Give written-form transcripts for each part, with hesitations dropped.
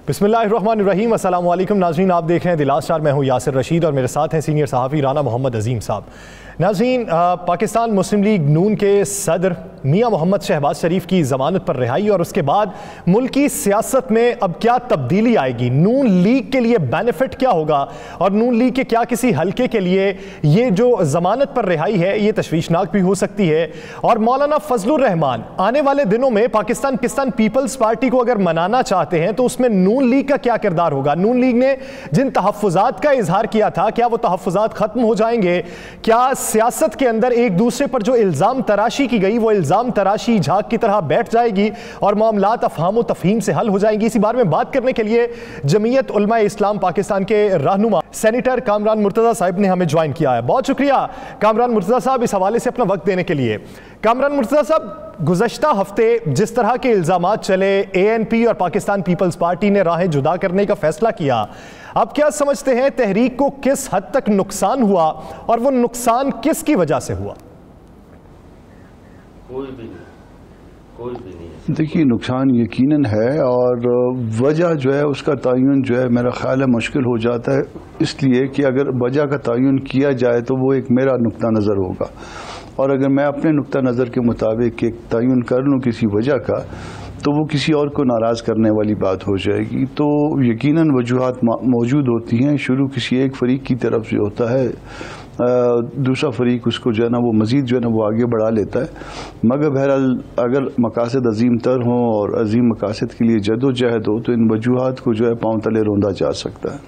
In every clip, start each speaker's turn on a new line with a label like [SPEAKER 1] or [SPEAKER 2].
[SPEAKER 1] बिस्मिल्लाहिर्रहमानिर्रहीम। अस्सलाम वालेकुम नाज़रीन, आप देख रहे हैं द लास्ट आवर। मैं हूं यासिर रशीद और मेरे साथ हैं सीनियर सहाफ़ी राना मोहम्मद अजीम साहब। नाज़रीन, पाकिस्तान मुस्लिम लीग नून के सदर मियां मोहम्मद शहबाज शरीफ की ज़मानत पर रिहाई और उसके बाद मुल्क की सियासत में अब क्या तब्दीली आएगी, नून लीग के लिए बेनिफिट क्या होगा और नून लीग के क्या किसी हल्के के लिए ये जो ज़मानत पर रिहाई है ये तशवीशनाक भी हो सकती है। और मौलाना फजलुर रहमान आने वाले दिनों में पाकिस्तान पीपल्स पार्टी को अगर मनाना चाहते हैं तो उसमें नून लीग का क्या किरदार होगा। नून लीग ने जिन तहफ़्फ़ुज़ात का इजहार किया था, क्या वो तहफ़्फ़ुज़ात खत्म हो जाएंगे? क्या सियासत के अंदर एक दूसरे पर जो इल्ज़ाम तराशी की गई वो इल्ज़ाम तराशी झाग की तरह बैठ जाएगी और मामलात अफ़हाम व तफ़हीम से हल हो जाएंगी? इसी बारे में बात करने के लिए जमीयत उलमा इस्लाम पाकिस्तान के रहनुमा सेनेटर कामरान मुर्तज़ा साहब ने हमें ज्वाइन किया है। बहुत शुक्रिया कामरान मुर्तज़ा साहब इस हवाले से अपना वक्त देने के लिए। कामरान मुर्तज़ा साहब, गुज़श्ता हफ्ते जिस तरह के इल्ज़ामात चले, ANP और पाकिस्तान पीपल्स पार्टी ने राहें जुदा करने का फैसला किया, आप क्या समझते हैं तहरीक को किस हद तक नुकसान हुआ और वो नुकसान किसकी वजह से हुआ?
[SPEAKER 2] कोई भी नहीं।
[SPEAKER 3] देखिए, नुकसान यकीनन है और वजह जो है उसका तयन जो है मेरा ख्याल है मुश्किल हो जाता है, इसलिए कि अगर वजह का तयन किया जाए तो वो एक मेरा नुक्ता नज़र होगा और अगर मैं अपने नुक्ता नज़र के मुताबिक एक तयन कर लूँ किसी वजह का तो वो किसी और को नाराज़ करने वाली बात हो जाएगी। तो यकीनन वजूहात मौजूद होती हैं, शुरू किसी एक फरीक की तरफ से होता है, दूसरा फरीक उसको जो है ना वो मज़ीद जो है ना वो आगे बढ़ा लेता है, मगर बहरहाल अगर मकासद अजीम तर हों और अजीम मकासद के लिए जद्दोजहद हो तो इन वजूहात को जो है पाँव तले रौंदा जा सकता है।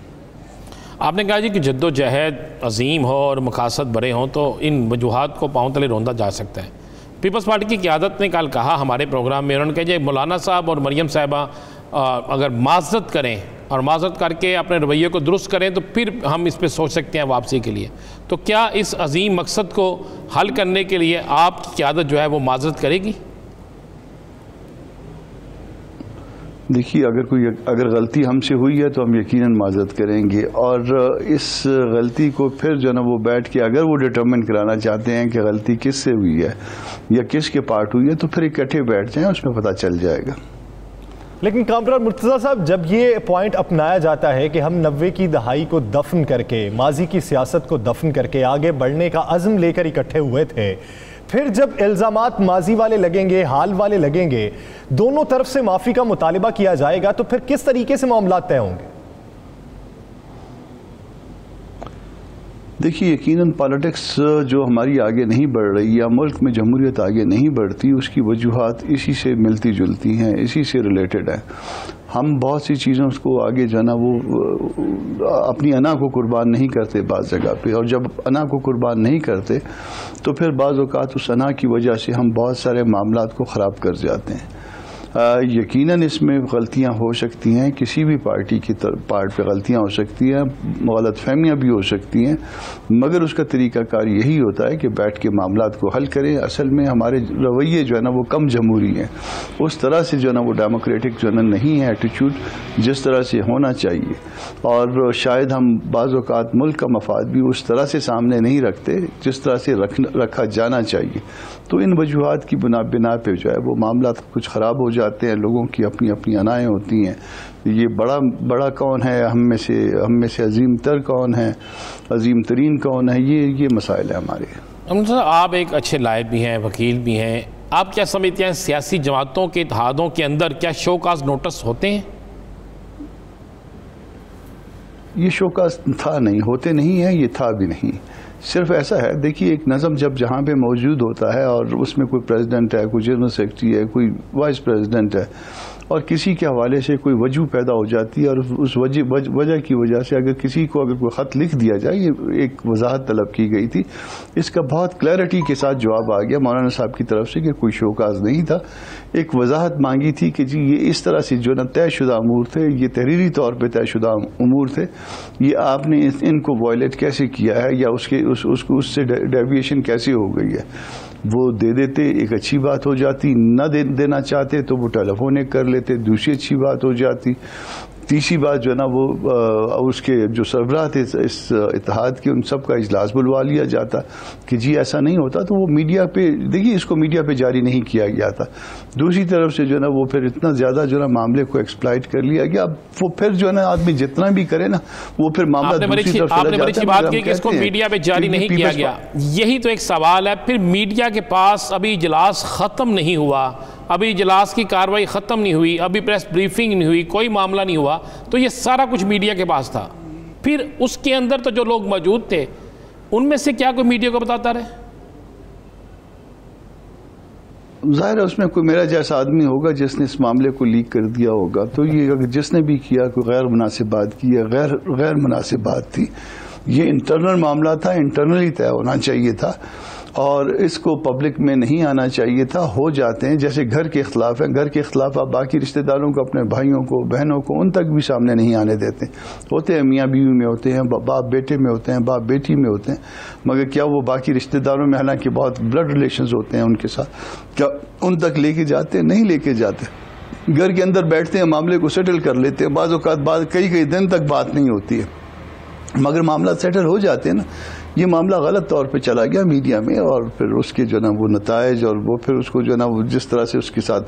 [SPEAKER 4] आपने कहा जी कि जद्दोजहद अजीम हो और मकासद बड़े हों तो इन वजूहात को पाँव तले रौंदा जा सकता है। पीपल्स पार्टी की क़यादत ने कल कहा हमारे प्रोग्राम में, उन्होंने कहा जी मौलाना साहब और मरियम साहिबा अगर माज़रत करें और माज़रत करके अपने रवैये को दुरुस्त करें तो फिर हम इस पर सोच सकते हैं वापसी के लिए। तो क्या इस अजीम मकसद को हल करने के लिए आपकी क़यादत जो है वो माज़रत करेगी?
[SPEAKER 3] देखिए, अगर गलती हमसे हुई है तो हम यकीनन माज़रत करेंगे और इस गलती को फिर जो ना वो बैठ के अगर वो डिटरमिन कराना चाहते हैं कि गलती किससे हुई है या किसके पार्ट हुई है तो फिर इकट्ठे बैठ जाएं, उसमें पता चल जाएगा।
[SPEAKER 1] लेकिन कामरान मुर्तज़ा साहब, जब ये पॉइंट अपनाया जाता है कि हम 90 की दहाई को दफन करके, माजी की सियासत को दफन करके आगे बढ़ने का अज़्म लेकर इकट्ठे हुए थे, फिर जब इल्ज़ामात माजी वाले लगेंगे, हाल वाले लगेंगे, दोनों तरफ से माफ़ी का मुतालिबा किया जाएगा तो फिर किस तरीके से मामलात तय होंगे?
[SPEAKER 3] देखिए, यकीनन पॉलिटिक्स जो हमारी आगे नहीं बढ़ रही या मुल्क में जमहूरियत आगे नहीं बढ़ती, उसकी वजूहात इसी से मिलती जुलती हैं, इसी से रिलेटेड है। हम बहुत सी चीज़ों को आगे जाना वो अपनी अना को कुर्बान नहीं करते बाज़ जगह पे, और जब अना को कुर्बान नहीं करते तो फिर बाज़ औक़ात उस अना की वजह से हम बहुत सारे मामलात को ख़राब कर जाते हैं। यकीनन इसमें गलतियां हो सकती हैं, किसी भी पार्टी की पार्ट पे गलतियां हो सकती हैं, गलतफहमियां भी हो सकती हैं, मगर उसका तरीक़ाकार यही होता है कि बैठ के मामलात को हल करें। असल में हमारे रवैये जो है ना वो कम जमहूरी हैं, उस तरह से जो है ना वो डेमोक्रेटिक जो है ना नहीं है एटीट्यूड जिस तरह से होना चाहिए, और शायद हम बाज़ औक़ात मुल्क का मफाद भी उस तरह से सामने नहीं रखते जिस तरह से रखा जाना चाहिए। तो इन वजूहात की बिना पे जो है वो मामला कुछ ख़राब हो जाते हैं, लोगों की अपनी अपनी अनाएँ होती हैं। ये बड़ा कौन है, हम में से अजीम तर कौन है, अजीम तरीन कौन है, ये मसाइल है हमारे।
[SPEAKER 4] आप एक अच्छे लायक भी हैं, वकील भी हैं, आप क्या समझते हैं सियासी जमातों के इत्तेहादों के अंदर क्या शोकाज नोटिस होते हैं?
[SPEAKER 3] ये शोकाज था नहीं, होते नहीं है, ये था भी नहीं, सिर्फ ऐसा है। देखिए, एक नज़म जब जहाँ पे मौजूद होता है और उसमें कोई प्रेसिडेंट है, कोई जनरल सेक्रेटरी है, कोई वाइस प्रेसिडेंट है और किसी के हवाले से कोई वजह पैदा हो जाती है और उस वजह की वजह से अगर किसी को अगर कोई ख़त लिख दिया जाए, ये एक वजाहत तलब की गई थी, इसका बहुत क्लैरिटी के साथ जवाब आ गया मौलाना साहब की तरफ से कि कोई शोकाज नहीं था। एक वजाहत मांगी थी कि जी ये इस तरह से जो ना तयशुदा अमूर थे, ये तहरीरी तौर पर तयशुदा अमूर थे, ये आपने इनको वायलेट कैसे किया है या उससे डेविएशन कैसे हो गई है। वो दे देते, एक अच्छी बात हो जाती, न देना चाहते तो वो टेलीफोन कर लेते, दूसरी अच्छी बात हो जाती। तीसरी बात जो है ना वो उसके जो सरबराह थे इस इत्तेहाद के, उन सब का इजलास बुलवा लिया जाता कि जी ऐसा नहीं होता, तो वो मीडिया पे, देखिए इसको मीडिया पे जारी नहीं किया गया था। दूसरी तरफ से जो है ना वो फिर इतना ज़्यादा जो है ना मामले को एक्सप्लॉइट कर लिया गया। अब वो फिर जो है ना आदमी जितना भी करे ना वो फिर मामला दूसरी तरफ चला जाता है।
[SPEAKER 4] बात की कि इसको मीडिया पे जारी नहीं किया गया, यही तो एक सवाल है। फिर मीडिया के पास अभी इजलास ख़त्म नहीं हुआ, अभी इजलास की कार्रवाई ख़त्म नहीं हुई, अभी प्रेस ब्रीफिंग नहीं हुई, कोई मामला नहीं हुआ, तो ये सारा कुछ मीडिया के पास था। फिर उसके अंदर तो जो लोग मौजूद थे उनमें से क्या कोई मीडिया को बताता रहे?
[SPEAKER 3] जाहिर है उसमें कोई मेरा जैसा आदमी होगा जिसने इस मामले को लीक कर दिया होगा, तो ये अगर जिसने भी किया कोई गैर मुनासिब बात की या गैर मुनासिब बात थी, ये इंटरनल मामला था, इंटरनली तय होना चाहिए था और इसको पब्लिक में नहीं आना चाहिए था। हो जाते हैं जैसे घर के खिलाफ है, घर के खिलाफ आप बाकी रिश्तेदारों को, अपने भाइयों को, बहनों को, उन तक भी सामने नहीं आने देते। होते हैं मियाँ बीवी में होते हैं, बाप बेटे में होते हैं, बाप बेटी में होते हैं, मगर क्या वो बाकी रिश्तेदारों में, हालांकि बहुत ब्लड रिलेशंस होते हैं उनके साथ, क्या उन तक लेके जाते हैं? नहीं लेके जाते। घर के अंदर बैठते हैं, मामले को सेटल कर लेते हैं, बाज़ औक़ात बाद कई दिन तक बात नहीं होती है, मगर मामला सेटल हो जाते हैं ना। ये मामला गलत तौर पे चला गया मीडिया में और फिर उसके जो ना वो नतायज और वो फिर उसको जो ना वो जिस तरह से उसके साथ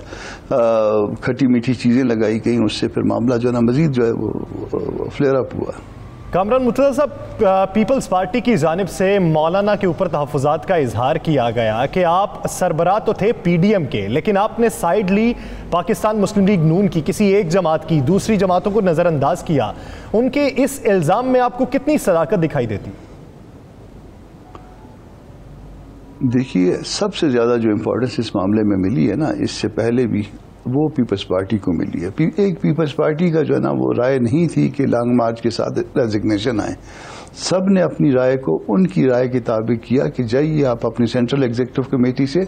[SPEAKER 3] खटी मीठी चीज़ें लगाई गई, उससे फिर मामला जो ना मजीद जो है वो फ्लेयर अप हुआ।
[SPEAKER 1] कामरान मुर्तज़ा साहब, पीपल्स पार्टी की जानिब से मौलाना के ऊपर तहफ़्फ़ुज़ात का इजहार किया गया कि आप सरबराह तो थे PDM के, लेकिन आपने साइड ली पाकिस्तान मुस्लिम लीग नून की, किसी एक जमात की, दूसरी जमातों को नज़रअंदाज किया। उनके इस इल्ज़ाम में आपको कितनी सदाकत दिखाई देती?
[SPEAKER 3] देखिए, सबसे ज़्यादा जो इम्पोर्टेंस इस मामले में मिली है ना, इससे पहले भी वो पीपल्स पार्टी को मिली है। एक पीपल्स पार्टी का जो है ना वो राय नहीं थी कि लॉन्ग मार्च के साथ रेजिग्नेशन आए। सब ने अपनी राय को उनकी राय के ताबिक किया कि जाइए आप अपनी सेंट्रल एग्जीक्यूटिव कमेटी से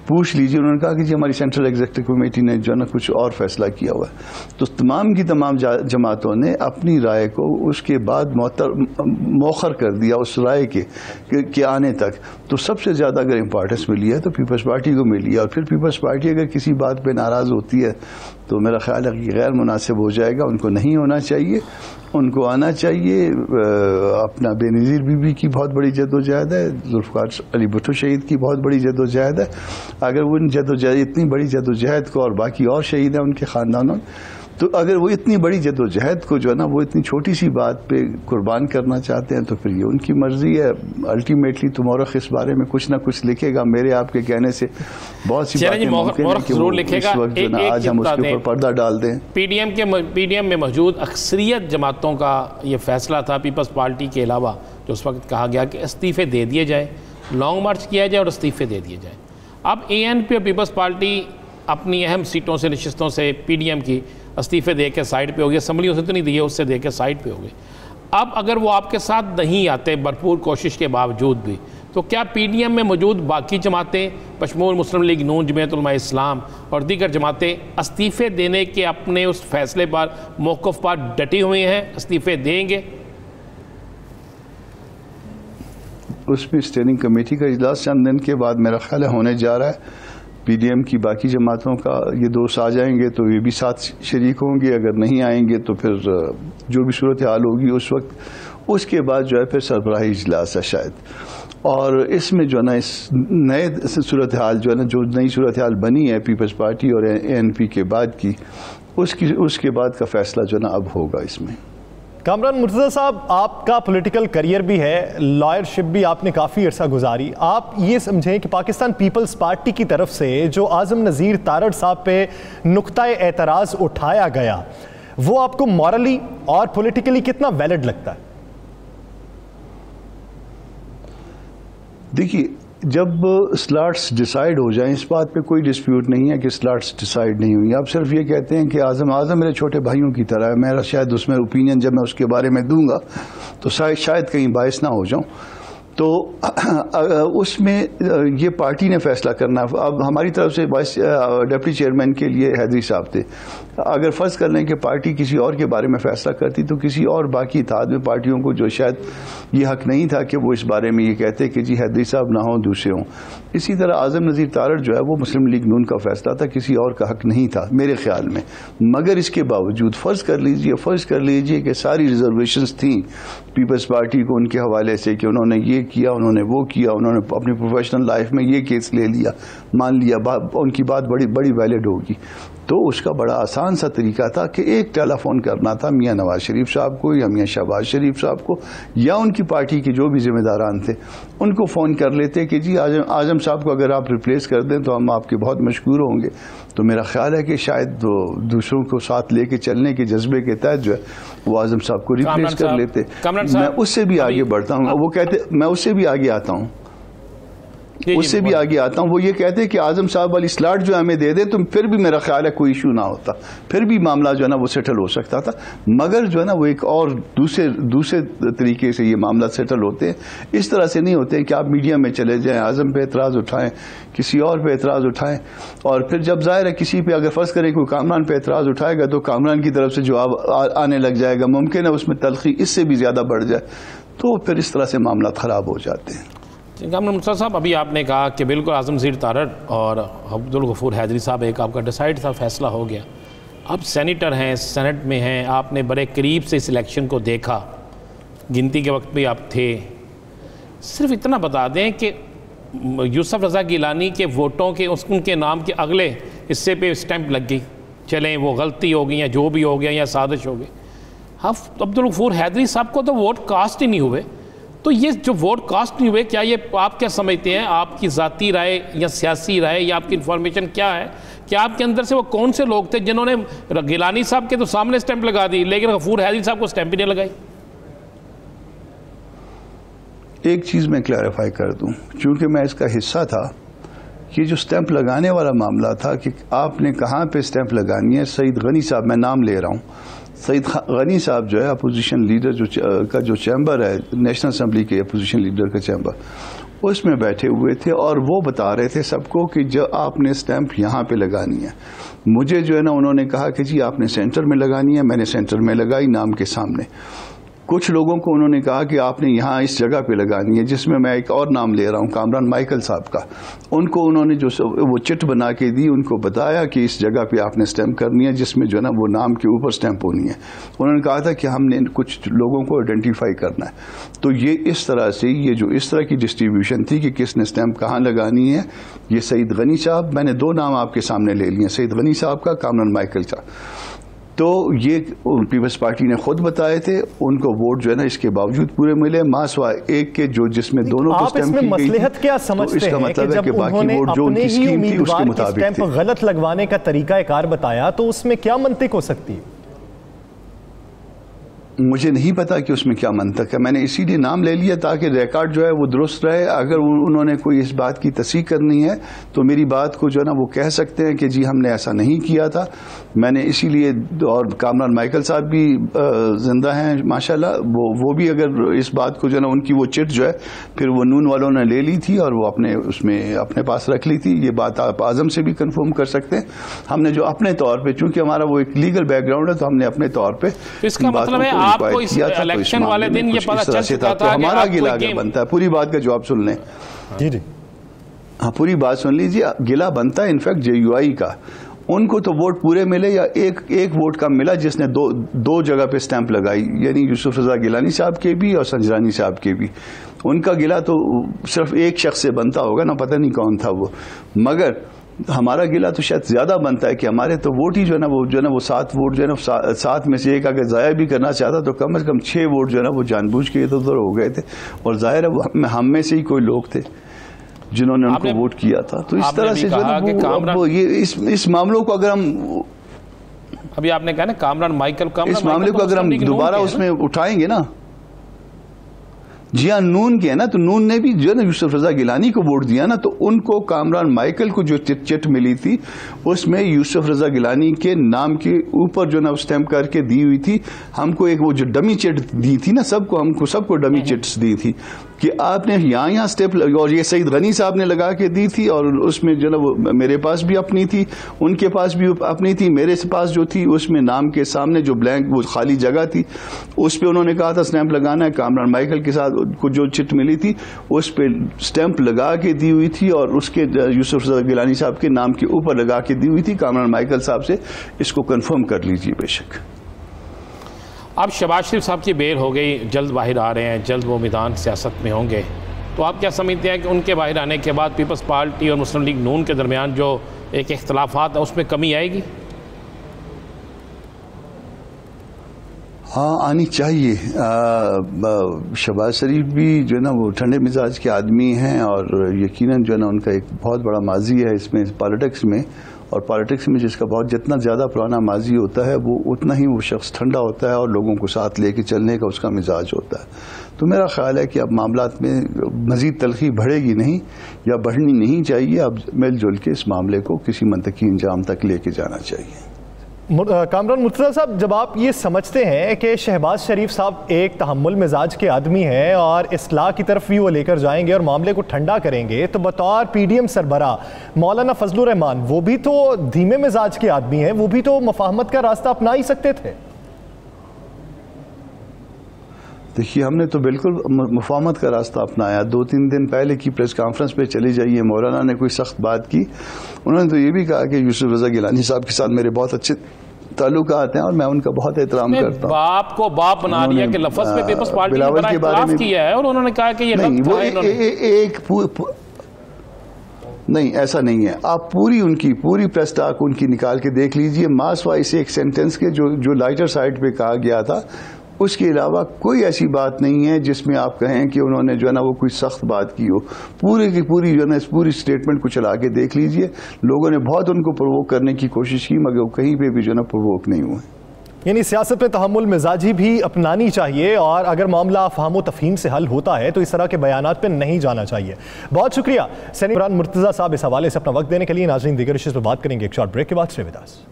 [SPEAKER 3] पूछ लीजिए। उन्होंने कहा कि जी हमारी सेंट्रल एग्जीक्यूटिव कमेटी ने जो है ना कुछ और फैसला किया हुआ है। तो तमाम की तमाम जमातों ने अपनी राय को उसके बाद मौखर कर दिया उस राय के आने तक। तो सबसे ज़्यादा अगर इम्पोर्टेंस मिली है तो पीपल्स पार्टी को मिली है। और फिर पीपल्स पार्टी अगर किसी बात पर नाराज़ होती है तो मेरा ख्याल है कि गैर मुनासिब हो जाएगा। उनको नहीं होना चाहिए, उनको आना चाहिए। अपना बेनज़ीर बीबी की बहुत बड़ी जद्दोजहद है, जुल्फ़िकार अली भुट्टो शहीद की बहुत बड़ी जद्दोजहद है। अगर वो इतनी बड़ी जद्दोजहद को, और बाकी और शहीद हैं उनके ख़ानदानों, तो अगर वो इतनी बड़ी जद्दोजहद को जो है ना वो इतनी छोटी सी बात पे कुर्बान करना चाहते हैं तो फिर ये उनकी मर्जी है। अल्टीमेटली तुमौरख इस बारे में कुछ ना कुछ लिखेगा। मेरे आपके कहने से बहुत सी बातें मुमकिन है कि वो इस वक्त जो ना आज हम उसके ऊपर पर्दा डाल दें।
[SPEAKER 4] पीडीएम में मौजूद अक्सरियत जमातों का ये फैसला था, पीपल्स पार्टी के अलावा, जो उस वक्त कहा गया कि इस्तीफ़े दे दिए जाए, लॉन्ग मार्च किया जाए और इस्तीफ़े दे दिए जाए। अब ANP और पीपल्स पार्टी अपनी अहम सीटों से, नशिस्तों से PDM की इस्तीफ़े दे के साइड पे हो गए। असम्बलियों से तो नहीं दिए, उससे दे के साइड पे हो गए। अब अगर वो आपके साथ नहीं आते भरपूर कोशिश के बावजूद भी, तो क्या PDM में मौजूद बाकी जमातें, बशमूल मुस्लिम लीग नून, जमीयत उलमा इस्लाम और दीगर जमातें इस्तीफ़े देने के अपने उस फैसले पर, मौक़िफ़ पर डटी हुई हैं, इस्तीफ़े देंगे?
[SPEAKER 3] उसमें स्टेयरिंग कमेटी का इजलास चंद दिन के बाद मेरा ख्याल है होने जा रहा है। PDM की बाकी जमातों का ये दोस्त आ जाएंगे तो ये भी साथ शरीक होंगे, अगर नहीं आएंगे तो फिर जो भी सूरत हाल होगी उस वक्त, उसके बाद जो है फिर सरबराही इजलास है शायद। और इसमें जो है ना इस नए सूरत हाल जो है ना, जो नई सूरत हाल बनी है पीपल्स पार्टी और ANP के बाद की, उसके बाद का फैसला जो है ना अब होगा इसमें।
[SPEAKER 1] कामरान मुर्तज़ा साहब, आपका पॉलिटिकल करियर भी है, लॉयरशिप भी आपने काफ़ी अरसा गुजारी। आप ये समझें कि पाकिस्तान पीपल्स पार्टी की तरफ से जो आज़म नज़ीर तारड़ साहब पे नुक्ता एतराज़ उठाया गया, वो आपको मॉरली और पॉलिटिकली कितना वैलिड लगता है?
[SPEAKER 3] देखिए, जब स्लॉट्स डिसाइड हो जाएं, इस बात पे कोई डिस्प्यूट नहीं है कि स्लॉट्स डिसाइड नहीं हुई। आप सिर्फ ये कहते हैं कि आज़म मेरे छोटे भाइयों की तरह है, मेरा शायद उसमें ओपिनियन जब मैं उसके बारे में दूंगा तो शायद कहीं बायस ना हो जाऊं। तो उसमें ये पार्टी ने फैसला करना। अब हमारी तरफ से वाइस डिप्टी चेयरमैन के लिए हैदरी साहब थे। अगर फर्ज कर लें कि पार्टी किसी और के बारे में फैसला करती तो किसी और बाकी इत्तेहाद में पार्टियों को जो शायद ये हक नहीं था कि वो इस बारे में ये कहते कि जी हैदरी साहब ना हो दूसरे हों। इसी तरह आजम नज़ीर तारड़ जो है वो मुस्लिम लीग नून का फैसला था, किसी और का हक नहीं था मेरे ख्याल में। मगर इसके बावजूद फर्ज कर लीजिए कि सारी रिजर्वेशंस थी पीपल्स पार्टी को उनके हवाले से कि उन्होंने ये किया, उन्होंने वो किया, उन्होंने अपनी प्रोफेशनल लाइफ में ये केस ले लिया, मान लिया उनकी बात बड़ी वैलिड होगी। तो उसका बड़ा आसान सा तरीका था कि एक टेलीफोन करना था मियां नवाज शरीफ साहब को या मियां शहबाज शरीफ साहब को या उनकी पार्टी के जो भी जिम्मेदारान थे उनको फ़ोन कर लेते कि जी आजम साहब को अगर आप रिप्लेस कर दें तो हम आपके बहुत मशकूर होंगे। तो मेरा ख्याल है कि शायद दूसरों को साथ लेके चलने के जज्बे के तहत जो है वो आजम साहब को रिप्लेस कर लेते। मैं उससे भी आगे बढ़ता हूँ, वो कहते मैं उससे भी आगे आता हूँ, उससे भी आगे आता हूं। वो ये कहते हैं कि आजम साहब वाली स्लॉट जो हमें दे दे तो फिर भी मेरा ख्याल है कोई इशू ना होता, फिर भी मामला जो है ना वो सेटल हो सकता था। मगर जो है ना वो एक और दूसरे तरीके से ये मामला सेटल होते हैं। इस तरह से नहीं होते हैं कि आप मीडिया में चले जाएं, आजम पे एतराज़ उठाएं, किसी और पे एतराज़ उठाएं, और फिर जब जाहिर है किसी पे अगर फर्ज करें कोई कामरान पे एतराज़ उठाएगा तो कामरान की तरफ से जवाब आने लग जाएगा, मुमकिन है उसमें तलखी इससे भी ज़्यादा बढ़ जाए, तो फिर इस तरह से मामला ख़राब हो जाते हैं।
[SPEAKER 4] कामरान मुश्ताक साहब, अभी आपने कहा कि बिल्कुल आजम नज़ीर तारड़ और अब्दुल गफूर हैदरी साहब एक आपका डिसाइड था, फैसला हो गया। अब सेनेटर हैं, सेनेट में हैं, आपने बड़े करीब से इस इलेक्शन को देखा, गिनती के वक्त भी आप थे। सिर्फ इतना बता दें कि यूसुफ रज़ा गिलानी के वोटों के उनके नाम के अगले हिस्से पे स्टैंप लग गई, चलें वो गलती हो गई या जो भी हो गया या साजिश हो गई। अब अब्दुल गफूर हैदरी साहब को तो वोट कास्ट ही नहीं हुए, तो ये जो वोट कास्ट नहीं हुए, क्या ये आप क्या समझते हैं, आपकी ज़ाती राय या सियासी राय या आपकी इन्फॉर्मेशन क्या है कि आपके अंदर से वो कौन से लोग थे जिन्होंने गिलानी साहब के तो सामने स्टैंप लगा दी लेकिन गफूर हैदरी साहब को स्टैंप ही नहीं लगाई?
[SPEAKER 3] एक चीज़ मैं क्लैरिफाई कर दूं, चूंकि मैं इसका हिस्सा था, ये जो स्टैंप लगाने वाला मामला था कि आपने कहाँ पे स्टैंप लगानी है, सईद गनी साहब, मैं नाम ले रहा हूँ, सईद गनी साहब जो है अपोजिशन लीडर का जो चैम्बर है, नेशनल असम्बली के अपोजिशन लीडर का चैम्बर, उसमें बैठे हुए थे और वो बता रहे थे सबको कि जब आपने स्टैंप यहाँ पे लगानी है। मुझे जो है ना उन्होंने कहा कि जी आपने सेंटर में लगानी है, मैंने सेंटर में लगाई नाम के सामने। कुछ लोगों को उन्होंने कहा कि आपने यहाँ इस जगह पे लगानी है, जिसमें मैं एक और नाम ले रहा हूँ कामरान माइकल साहब का। उनको उन्होंने जो वो चिट बना के दी, उनको बताया कि इस जगह पे आपने स्टैंप करनी है जिसमें जो है ना वो नाम के ऊपर स्टैंप होनी है। उन्होंने कहा था कि हमने कुछ लोगों को आइडेंटिफाई करना है। तो ये इस तरह से ये जो इस तरह की डिस्ट्रीब्यूशन थी कि किसने स्टैंप कहाँ लगानी है, ये सईद गनी साहब, मैंने दो नाम आपके सामने ले लिए, सईद गनी साहब का, कामरान माइकल का। तो ये पीपल्स पार्टी ने खुद बताए थे, उनको वोट जो है ना इसके बावजूद पूरे मिले, मासवा एक के जो जिसमें दोनों को स्टैंप की
[SPEAKER 1] मसलहत
[SPEAKER 3] गई।
[SPEAKER 1] क्या समझते
[SPEAKER 3] तो इसका
[SPEAKER 1] हैं
[SPEAKER 3] मतलब
[SPEAKER 1] कि
[SPEAKER 3] है कि बाकी वोट जो उनकी स्कीम थी उसके मुताबिक थे।
[SPEAKER 1] स्टैंप गलत लगवाने का तरीका कार बताया, तो उसमें क्या मंतिक हो सकती है?
[SPEAKER 3] मुझे नहीं पता कि उसमें क्या मंतक है, मैंने इसीलिए नाम ले लिया ताकि रिकॉर्ड जो है वो दुरुस्त रहे। अगर उन्होंने कोई इस बात की तस्दीक करनी है तो मेरी बात को जो है ना वो कह सकते हैं कि जी हमने ऐसा नहीं किया था, मैंने इसीलिए। और कामरान माइकल साहब भी जिंदा हैं माशाल्लाह, वो भी अगर इस बात को जो है ना उनकी वो चिट जो है फिर वो नून वालों ने ले ली थी और वो अपने पास रख ली थी। ये बात आप आजम से भी कंफर्म कर सकते हैं। हमने जो अपने तौर पे, चूंकि हमारा वो एक लीगल बैकग्राउंड है, तो हमने अपने तौर पे
[SPEAKER 4] इसका मतलब है आपको इस इलेक्शन वाले दिन ये पता चल चुका था कि
[SPEAKER 3] हमारा गिला बनता है। पूरी बात का जवाब सुन लें।
[SPEAKER 1] जी जी
[SPEAKER 3] हाँ, पूरी बात सुन लीजिए। गिला बनता है इनफैक्ट JUI का। उनको तो वोट पूरे मिले या एक वोट कम मिला जिसने दो जगह पे स्टैंप लगाई, यानी यूसुफ रजा गिलानी साहब के भी और संजरानी साहब के भी। उनका गिला तो सिर्फ एक शख्स से बनता होगा ना, पता नहीं कौन था वो, मगर हमारा गिला तो शायद ज्यादा बनता है कि हमारे तो वोट ही जो है ना वो 7 वोट जो है ना 7 में से एक अगर जाया भी करना चाहता तो कम से कम 6 वोट जो है ना वो जानबूझ के इधर उधर हो गए थे। और जाहिर है हम में से ही कोई लोग थे जिन्होंने उनको वोट किया था। तो इस तरह से जो है वो ये इस मामलों को अगर हम
[SPEAKER 4] अभी आपने कहा ना कामरान माइकल,
[SPEAKER 3] इस मामले को अगर हम दोबारा उसमें उठाएंगे ना, जी हाँ नून के है ना, तो नून ने भी जो है ना यूसुफ रजा गिलानी को वोट दिया ना, तो उनको कामरान माइकल को जो चिट मिली थी उसमें यूसुफ रजा गिलानी के नाम के ऊपर जो ना स्टैंप करके दी हुई थी। हमको एक वो जो डमी चिट दी थी ना, सबको डमी चिट्स दी थी। कि आपने यहाँ स्टेप और ये सईद गनी साहब ने लगा के दी थी, और उसमें जो ना वो मेरे पास भी अपनी थी, उनके पास भी अपनी थी, मेरे पास जो थी उसमें नाम के सामने जो ब्लैंक वो खाली जगह थी उस पर उन्होंने कहा था स्टैंप लगाना है। कामरान माइकल के साथ को जो चिट मिली थी उस पर स्टैंप लगा के दी हुई थी और उसके यूसुफ रज़ा गिलानी साहब के नाम के ऊपर लगा के दी हुई थी। कामरान माइकल साहब से इसको कन्फर्म कर लीजिए बेशक।
[SPEAKER 4] अब शहबाज शरीफ साहब की बेल हो गई, जल्द बाहर आ रहे हैं, जल्द वो मैदान सियासत में होंगे, तो आप क्या समझते हैं कि उनके बाहर आने के बाद पीपल्स पार्टी और मुस्लिम लीग नून के दरमियान जो एक इख्तलाफात है उसमें कमी आएगी?
[SPEAKER 3] हाँ, आनी चाहिए। शहबाज शरीफ भी जो है ना वो ठंडे मिजाज के आदमी हैं और यकीनन जो है ना उनका एक बहुत बड़ा माजी है इसमें पॉलिटिक्स में, और पॉलिटिक्स में जिसका बहुत जितना ज़्यादा पुराना माजी होता है वो उतना ही वो शख्स ठंडा होता है और लोगों को साथ लेके चलने का उसका मिजाज होता है। तो मेरा ख्याल है कि अब मामलात में मज़ीद तलखी बढ़ेगी नहीं या बढ़नी नहीं चाहिए, अब मिलजुल के इस मामले को किसी मंतकी इंजाम तक लेके जाना चाहिए।
[SPEAKER 1] कामरान मुर्तज़ा साहब, जब आप ये समझते हैं कि शहबाज शरीफ साहब एक तहम्मुल मिजाज के आदमी हैं और इस्लाह की तरफ भी वो लेकर जाएंगे और मामले को ठंडा करेंगे, तो बतौर पीडीएम सरबरा मौलाना फजलुर रहमान वो भी तो धीमे मिजाज के आदमी हैं, वो भी तो मुफाहमत का रास्ता अपना ही सकते थे।
[SPEAKER 3] देखिए, हमने तो बिल्कुल मुफाहमत का रास्ता अपनाया। 2-3 दिन पहले की प्रेस कॉन्फ्रेंस पे चली जाइए, मौलाना ने कोई सख्त बात की। उन्होंने तो ये भी कहा कि यूसुफ रज़ा गिलानी साहब के साथ मेरे बहुत अच्छे ताल्लुकात हैं और मैं उनका बहुत एहतराम करता हूँ।
[SPEAKER 4] बाप को बाप बना दिया कि लफ्ज़ में पीपल्स पार्टी ने बड़ा इख्तिलाफ किया है और उन्होंने कहा कि ये
[SPEAKER 3] नहीं, वो नहीं, ऐसा नहीं है। आप पूरी प्रेस टॉक उनकी निकाल के देख लीजिए। मास वाइज एक सेंटेंस के जो लाइटर साइड पे कहा गया था, उसके अलावा कोई ऐसी बात नहीं है जिसमें आप कहें कि उन्होंने जो है ना वो कोई सख्त बात की हो। पूरी की पूरी जो है ना इस पूरी स्टेटमेंट को चला के देख लीजिए। लोगों ने बहुत उनको प्रोवोक करने की कोशिश की मगर वो कहीं पे भी जो है ना प्रोवोक नहीं हुए।
[SPEAKER 1] यानी सियासत में तहम्मुल मिजाजी भी अपनानी चाहिए और अगर मामला फ़हम तफ़हीम से हल होता है तो इस तरह के बयानात पे नहीं जाना चाहिए। बहुत शुक्रिया सेनेटर मुर्तज़ा साहब इस हवाले से अपना वक्त देने के लिए। नाज़रीन, दीगर इश्यूज़ पर बात करेंगे एक शॉर्ट ब्रेक के बाद। Stay with us.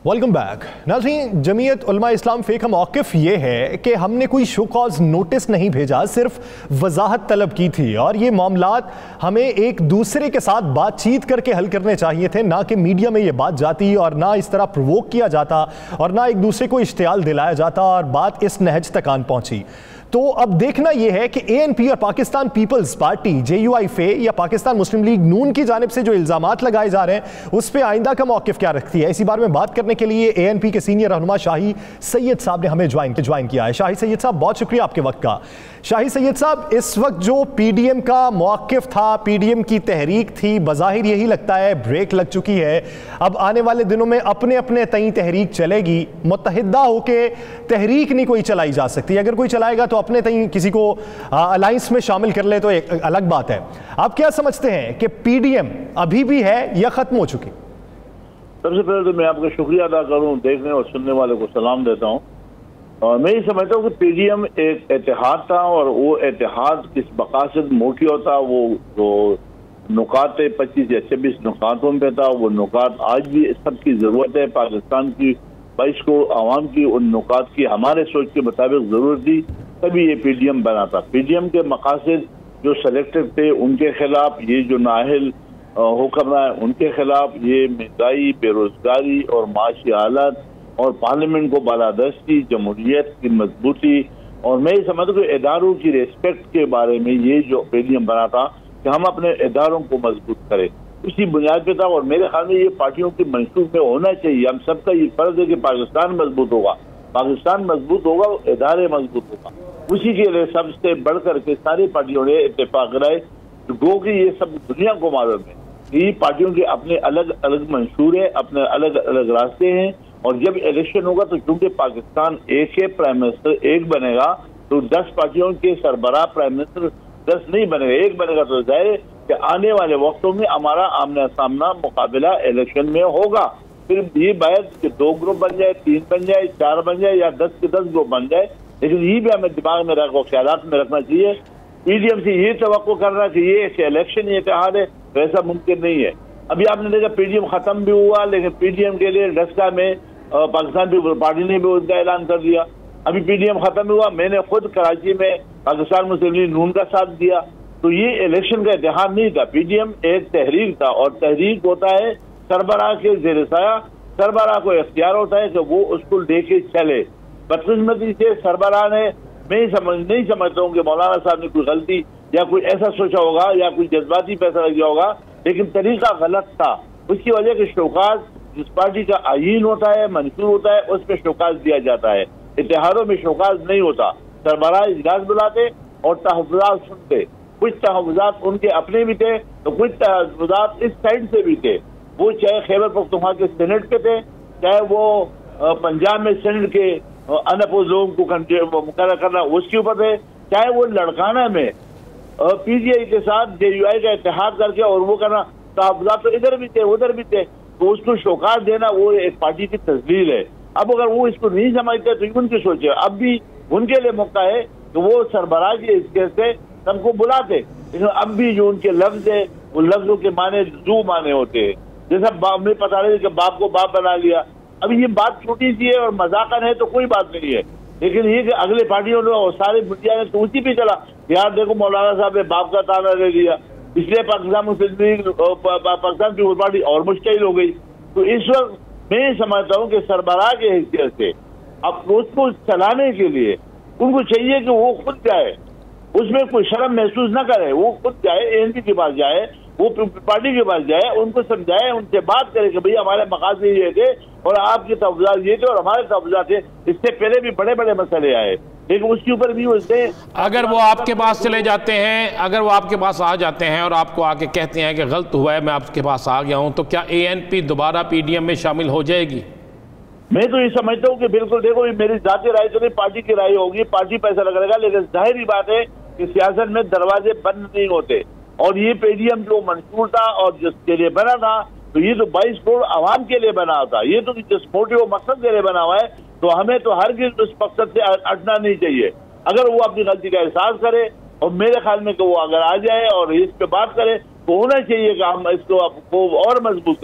[SPEAKER 1] Welcome back. नाज़रीन, जमीयत उलमा इस्लाम फ़े का मौक़िफ़ ये है कि हमने कोई शो कॉज नोटिस नहीं भेजा, सिर्फ वजाहत तलब की थी और ये मामलात हमें एक दूसरे के साथ बातचीत करके हल करने चाहिए थे, ना कि मीडिया में ये बात जाती और ना इस तरह प्रोवोक किया जाता और ना एक दूसरे को इश्तियाल दिलाया जाता और बात इस नहज तक आन पहुंची। तो अब देखना यह है कि एएनपी और पाकिस्तान पीपल्स पार्टी जेयूआई फे या पाकिस्तान मुस्लिम लीग नून की जानिब से जो इल्जामात लगाए जा रहे हैं उस पर आइंदा का मौक़िफ़ क्या रखती है। इसी बारे में बात करने के लिए एएनपी के सीनियर रहनुमा शाही सैयद साहब ने हमें ज्वाइन किया है। शाही सैयद साहब, बहुत शुक्रिया आपके वक्त का। शाही सैयद साहब, इस वक्त जो पीडीएम का मौक़िफ़ था, पीडीएम की तहरीक थी, बज़ाहिर यही लगता है ब्रेक लग चुकी है। अब आने वाले दिनों में अपने अपने तई तहरीक चलेगी, मुत्तहिदा होकर तहरीक नहीं कोई चलाई जा सकती। अगर कोई चलाएगा तो अपने तई किसी को अलायंस में शामिल कर ले तो एक अलग बात है। आप क्या समझते हैं कि पीडीएम अभी भी है या खत्म हो चुकी?
[SPEAKER 5] सबसे पहले तो मैं आपका शुक्रिया अदा करूं, देखने और सुनने वाले को सलाम देता हूं। और मैं ये समझता हूँ कि पीडीएम एक इत्तेहाद था और वो इत्तेहाद किस मकासद मोटिव था, वो नुकात 25 या 26 नुकातों पे था। वो नुकात आज भी सबकी जरूरत है, पाकिस्तान की 22 करोड़ आवाम की उन नुकात की हमारे सोच के मुताबिक जरूरत थी, तभी ये पीडीएम बना था। पीडीएम के मकासद जो सेलेक्टेड थे उनके खिलाफ, ये जो नाहिल हुक्मरान है उनके खिलाफ, ये महंगाई, बेरोजगारी और माशी हालत और पार्लियामेंट को बालादस्ती, जमहूरियत की मजबूती और मैं समझता हूँ कि इदारों की रिस्पेक्ट के बारे में ये जो पीडीएम बना था कि हम अपने इदारों को मजबूत करें, उसी बुनियाद पे था। और मेरे ख्याल में ये पार्टियों की मंशूब में होना चाहिए। हम सबका ये फर्ज है कि पाकिस्तान मजबूत होगा, पाकिस्तान मजबूत होगा, इदारे मजबूत होगा। उसी के लिए सबसे बढ़ करके सारी पार्टियों ने इत्तेफाक कराए, गो कि ये सब दुनिया को मालूम है कि पार्टियों के अपने अलग अलग मंशूर है, अपने अलग अलग रास्ते हैं। और जब इलेक्शन होगा तो चूंकि पाकिस्तान एक है, प्राइम मिनिस्टर एक बनेगा, तो 10 पार्टियों के सरबराह प्राइम मिनिस्टर 10 नहीं बनेगा, एक बनेगा। तो जाहिर है कि आने वाले वक्तों में हमारा आमना सामना मुकाबला इलेक्शन में होगा। फिर ये बात कि 2 ग्रुप बन जाए, 3 बन जाए, 4 बन जाए या 10 के 10 ग्रुप बन जाए, लेकिन ये भी हमें दिमाग में रखो, ख्यालात में रखना चाहिए PDM से ये तवक्को करना कि ये इलेक्शन इत्तेहाद है, वैसा मुमकिन नहीं है। अभी आपने देखा PDM खत्म भी हुआ, लेकिन PDM के लिए डस्का में पाकिस्तान पीपल्स पार्टी ने भी उनका ऐलान कर दिया। अभी PDM खत्म हुआ, मैंने खुद कराची में पाकिस्तान मुस्लिम लीग नून का साथ दिया। तो ये इलेक्शन का इत्तेहाद नहीं था, PDM एक तहरीक था, और तहरीक होता है सरबराह के ज़ेर साया, सरबराह को इख्तियार होता है कि वो उसको लेके चले। बदकिस्मती से सरबराह ने, मैं नहीं समझता हूँ कि मौलाना साहब ने कोई गलती या कोई ऐसा सोचा होगा या कोई जज्बाती फैसला किया होगा, लेकिन तरीका गलत था। उसकी वजह के शोकाज जिस पार्टी का आईन होता है, मंशूर होता है, उसमें शोकाज दिया जाता है। इत्तेहादों में शोकाज नहीं होता। सरबराह इजलास बुलाते और तहफ़्फ़ुज़ात सुनते। कुछ तहफ़्फ़ुज़ात उनके अपने भी थे, तो कुछ तहफ़्फ़ुज़ात इस साइड से भी थे। वो चाहे खैबर पख्तूनख्वा के सेनेट के थे, चाहे वो पंजाब में सेनेट के अनअपोज़ लोगों को मुकर्रर करना उसके ऊपर थे, चाहे वो लड़काना में PGI के साथ JUI का इत्तेहाद करके और वो करना, तहफ़्फ़ुज़ात तो इधर भी थे उधर भी थे। तो उसको शोकाज देना वो एक पार्टी की तस्लील है। अब अगर वो इसको नहीं समझते तो उनकी सोचे, अब भी उनके लिए मौका है कि वो सरबराह के इसके से सबको बुलाते। लेकिन अब भी जो उनके लफ्ज है वो लफ्जों के माने जू माने होते हैं। जैसा हमें पता नहीं कि बाप को बाप बना लिया। अब ये बात छोटी सी है और मजाकन है तो कोई बात नहीं है, लेकिन ये कि अगले पार्टियों ने और सारे मीडिया ने तो उसी पे चला, यार देखो मौलाना साहब ने बाप का ताना ले लिया, इसलिए पाकिस्तान मुस्लिम लीग पाकिस्तान पीपल्स पार्टी और मुश्किल हो गई। तो इस वक्त मैं समझता हूँ कि सरबराह के हैसियत से अब उसको चलाने के लिए उनको चाहिए कि वो खुद जाए, उसमें कोई शर्म महसूस न करे, वो खुद जाए, ANP के पास जाए, वो पार्टी के पास जाए, उनको समझाए, उनसे बात करे कि भैया हमारे मकासद ये थे और आपके तहफ़्फ़ुज़ात ये थे और हमारे तहफ़्फ़ुज़ात थे। इससे पहले भी बड़े बड़े मसले आए, लेकिन उसके ऊपर भी उसने,
[SPEAKER 4] अगर वो आपके पास चले जाते हैं, अगर वो आपके पास आ जाते हैं और आपको आके कहते हैं कि गलत हुआ है, मैं आपके पास आ गया हूं, तो क्या ANP दोबारा PDM में शामिल हो जाएगी?
[SPEAKER 5] मैं तो ये समझता हूँ कि बिल्कुल, देखो ये मेरी जाती राय तो नहीं, पार्टी की राय होगी, पार्टी पैसा लगाएगा, लेकिन जाहिर बात है कि सियासत में दरवाजे बंद नहीं होते। और ये PDM जो मंशूर था और जिसके लिए बना था, तो ये तो 22 करोड़ आवाम के लिए बना था, ये तो जिस मोटिव मकसद के लिए बना हुआ है, तो हमें तो हर किस उस मकसद से हटना नहीं चाहिए। अगर वो अपनी गलती का एहसास करे और मेरे ख्याल में कि वो अगर आ जाए और इस पे बात करे, तो होना चाहिए कि हम इसको और मजबूत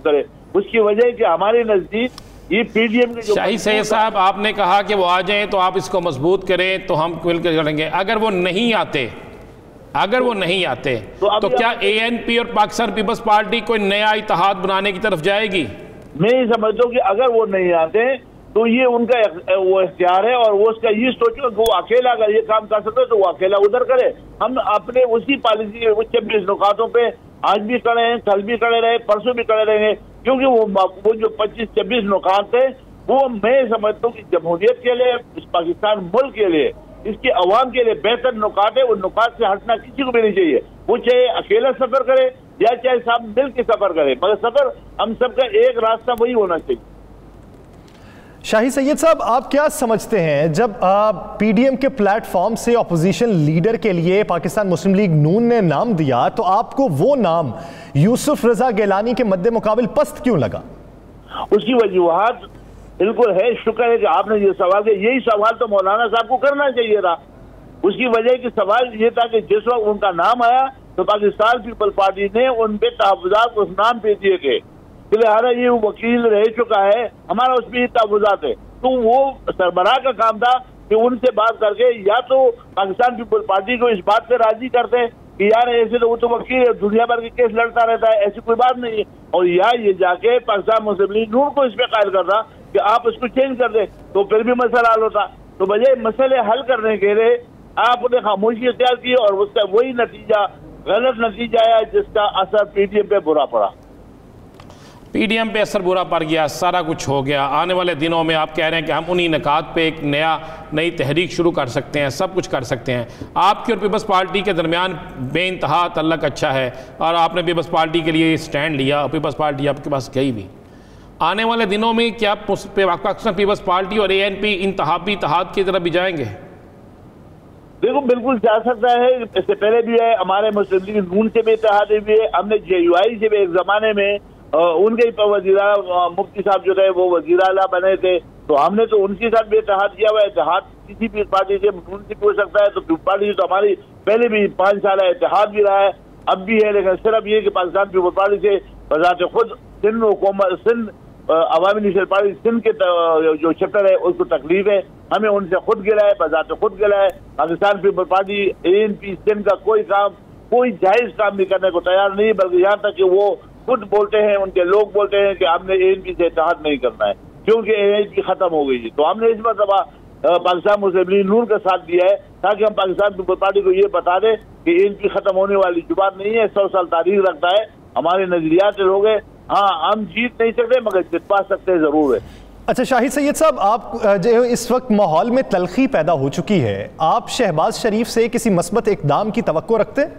[SPEAKER 5] करें। उसकी वजह है कि हमारे नजदीक ये PDM के जो
[SPEAKER 4] शाही सैयद साहब, आपने कहा कि वो आ जाएं तो आप इसको मजबूत करें, तो हम मिलकर करेंगे। अगर वो नहीं आते तो क्या ANP और पाकिस्तान पीपल्स पार्टी कोई नया इत्तेहाद बनाने की तरफ जाएगी?
[SPEAKER 5] मैं ये समझता हूँ कि अगर वो नहीं आते तो ये उनका वो इख्तियार है, और वो उसका ये सोचो कि वो अकेला अगर ये काम कर सकते तो वो अकेला उधर करे। हम अपने उसी पॉलिसी 26 नुकातों पे आज भी खड़े हैं, कल भी खड़े रहे, परसों भी खड़े रहेंगे, क्योंकि वो जो 25-26 नुकात थे वो मैं समझता हूँ कि जमहूरियत के लिए, इस पाकिस्तान मुल्क के लिए, इसके अवाम के लिए बेहतर नुकात है। उन नुकात से हटना किसी को भी नहीं चाहिए, वो चाहे अकेला सफर करे या चाहे सब मिल के सफर करे, मगर सफर हम सबका एक रास्ता वही होना चाहिए।
[SPEAKER 1] शाही सैयद साहब, आप क्या समझते हैं, जब PDM के प्लेटफॉर्म से अपोजिशन लीडर के लिए पाकिस्तान मुस्लिम लीग नून ने नाम दिया, तो आपको वो नाम यूसुफ रजा गिलानी के मद्दे मुकाबिल पस्त क्यों लगा?
[SPEAKER 5] उसकी वजूहात बिल्कुल है, शुक्र है कि आपने ये सवाल किया। यही सवाल तो मौलाना साहब को करना चाहिए था। उसकी वजह की सवाल ये था कि जिस वक्त उनका नाम आया तो पाकिस्तान पीपल्स पार्टी ने उन पे तहफ़्फ़ुज़ात उस नाम पे दिए थे, लिहाजा ये वकील रह चुका है, हमारा उसमें ये तहफ़्फ़ुज़ात है। तो वो सरबराह का काम था कि उनसे बात करके या तो पाकिस्तान पीपल्स पार्टी को इस बात पे राजी करते कि यार ऐसे तो वो तो वकील दुनिया भर के केस लड़ता रहता है, ऐसी कोई बात नहीं है, और या ये जाके पाकिस्तान मुस्लिम लीग नून को इस पे कायल करता कि आप उसको चेंज कर दे, तो फिर भी मसला हल होता। तो बजाय मसले हल करने के लिए आपने खामोशी इख्तियार की और उसका वही नतीजा, गलत नतीजा आया, जिसका असर PDM पे बुरा पड़ा।
[SPEAKER 4] PDM पे असर बुरा पड़ गया, सारा कुछ हो गया। आने वाले दिनों में आप कह रहे हैं कि हम उन्हीं निकात पे एक नई तहरीक शुरू कर सकते हैं, सब कुछ कर सकते हैं। आपकी और पीपल्स पार्टी के दरमियान बेइंतहा तल्लक अच्छा है और आपने पीपल्स पार्टी के लिए स्टैंड लिया और पीपल्स पार्टी आपके पास गई भी। आने वाले दिनों में क्या पाकिस्तान पीपल्स पार्टी और ANP इंतहाबी इत्तेहाद की तरफ भी जाएंगे?
[SPEAKER 5] देखो बिल्कुल जा सकता है, इससे पहले भी है, हमारे मुस्लिम लीग नून से भी इत्तेहाद भी है, हमने JUI से भी एक जमाने में उनके वजीर मुफ्ती साहब जो थे वो वजीर आला बने थे, तो हमने तो उनके साथ भी इत्तेहाद किया हुआ है। इत्तेहाद किसी भी पार्टी से नून से भी हो सकता है, तो पीपल्स पार्टी तो हमारी पहले भी 5 साल इत्तेहाद भी रहा है, अब भी है। लेकिन सिर्फ ये कि पाकिस्तान पीपल्स पार्टी से बजाते खुद सिंध अवामी नेशनल पार्टी सिंध के जो चैप्टर है उसको तकलीफ है, हमें उनसे खुद गिला है, बजाते खुद गिला है। पाकिस्तान पीपल्स पार्टी ANP सिंध का कोई जायज काम भी करने को तैयार नहीं, बल्कि यहाँ तक कि वो खुद बोलते हैं, उनके लोग बोलते हैं कि हमने ANP से इत्तेहाद नहीं करना है क्योंकि ANP खत्म हो गई है। तो हमने इस मरतबा पाकिस्तान मुस्लिम लीग नून का साथ दिया है ताकि हम पाकिस्तान पीपल्स पार्टी को ये बता दें कि ANP खत्म होने वाली जो बात नहीं है, 100 साल तारीख रखता है। हमारे नजरियात लोग हैं, हाँ हम जीत नहीं सकते मगर जितवा सकते जरूर है।
[SPEAKER 1] अच्छा शाहिद सैयद साहब, आप जो इस वक्त माहौल में तलखी पैदा हो चुकी है, आप शहबाज शरीफ से किसी मस्बत इक़दाम की तवक्को रखते हैं?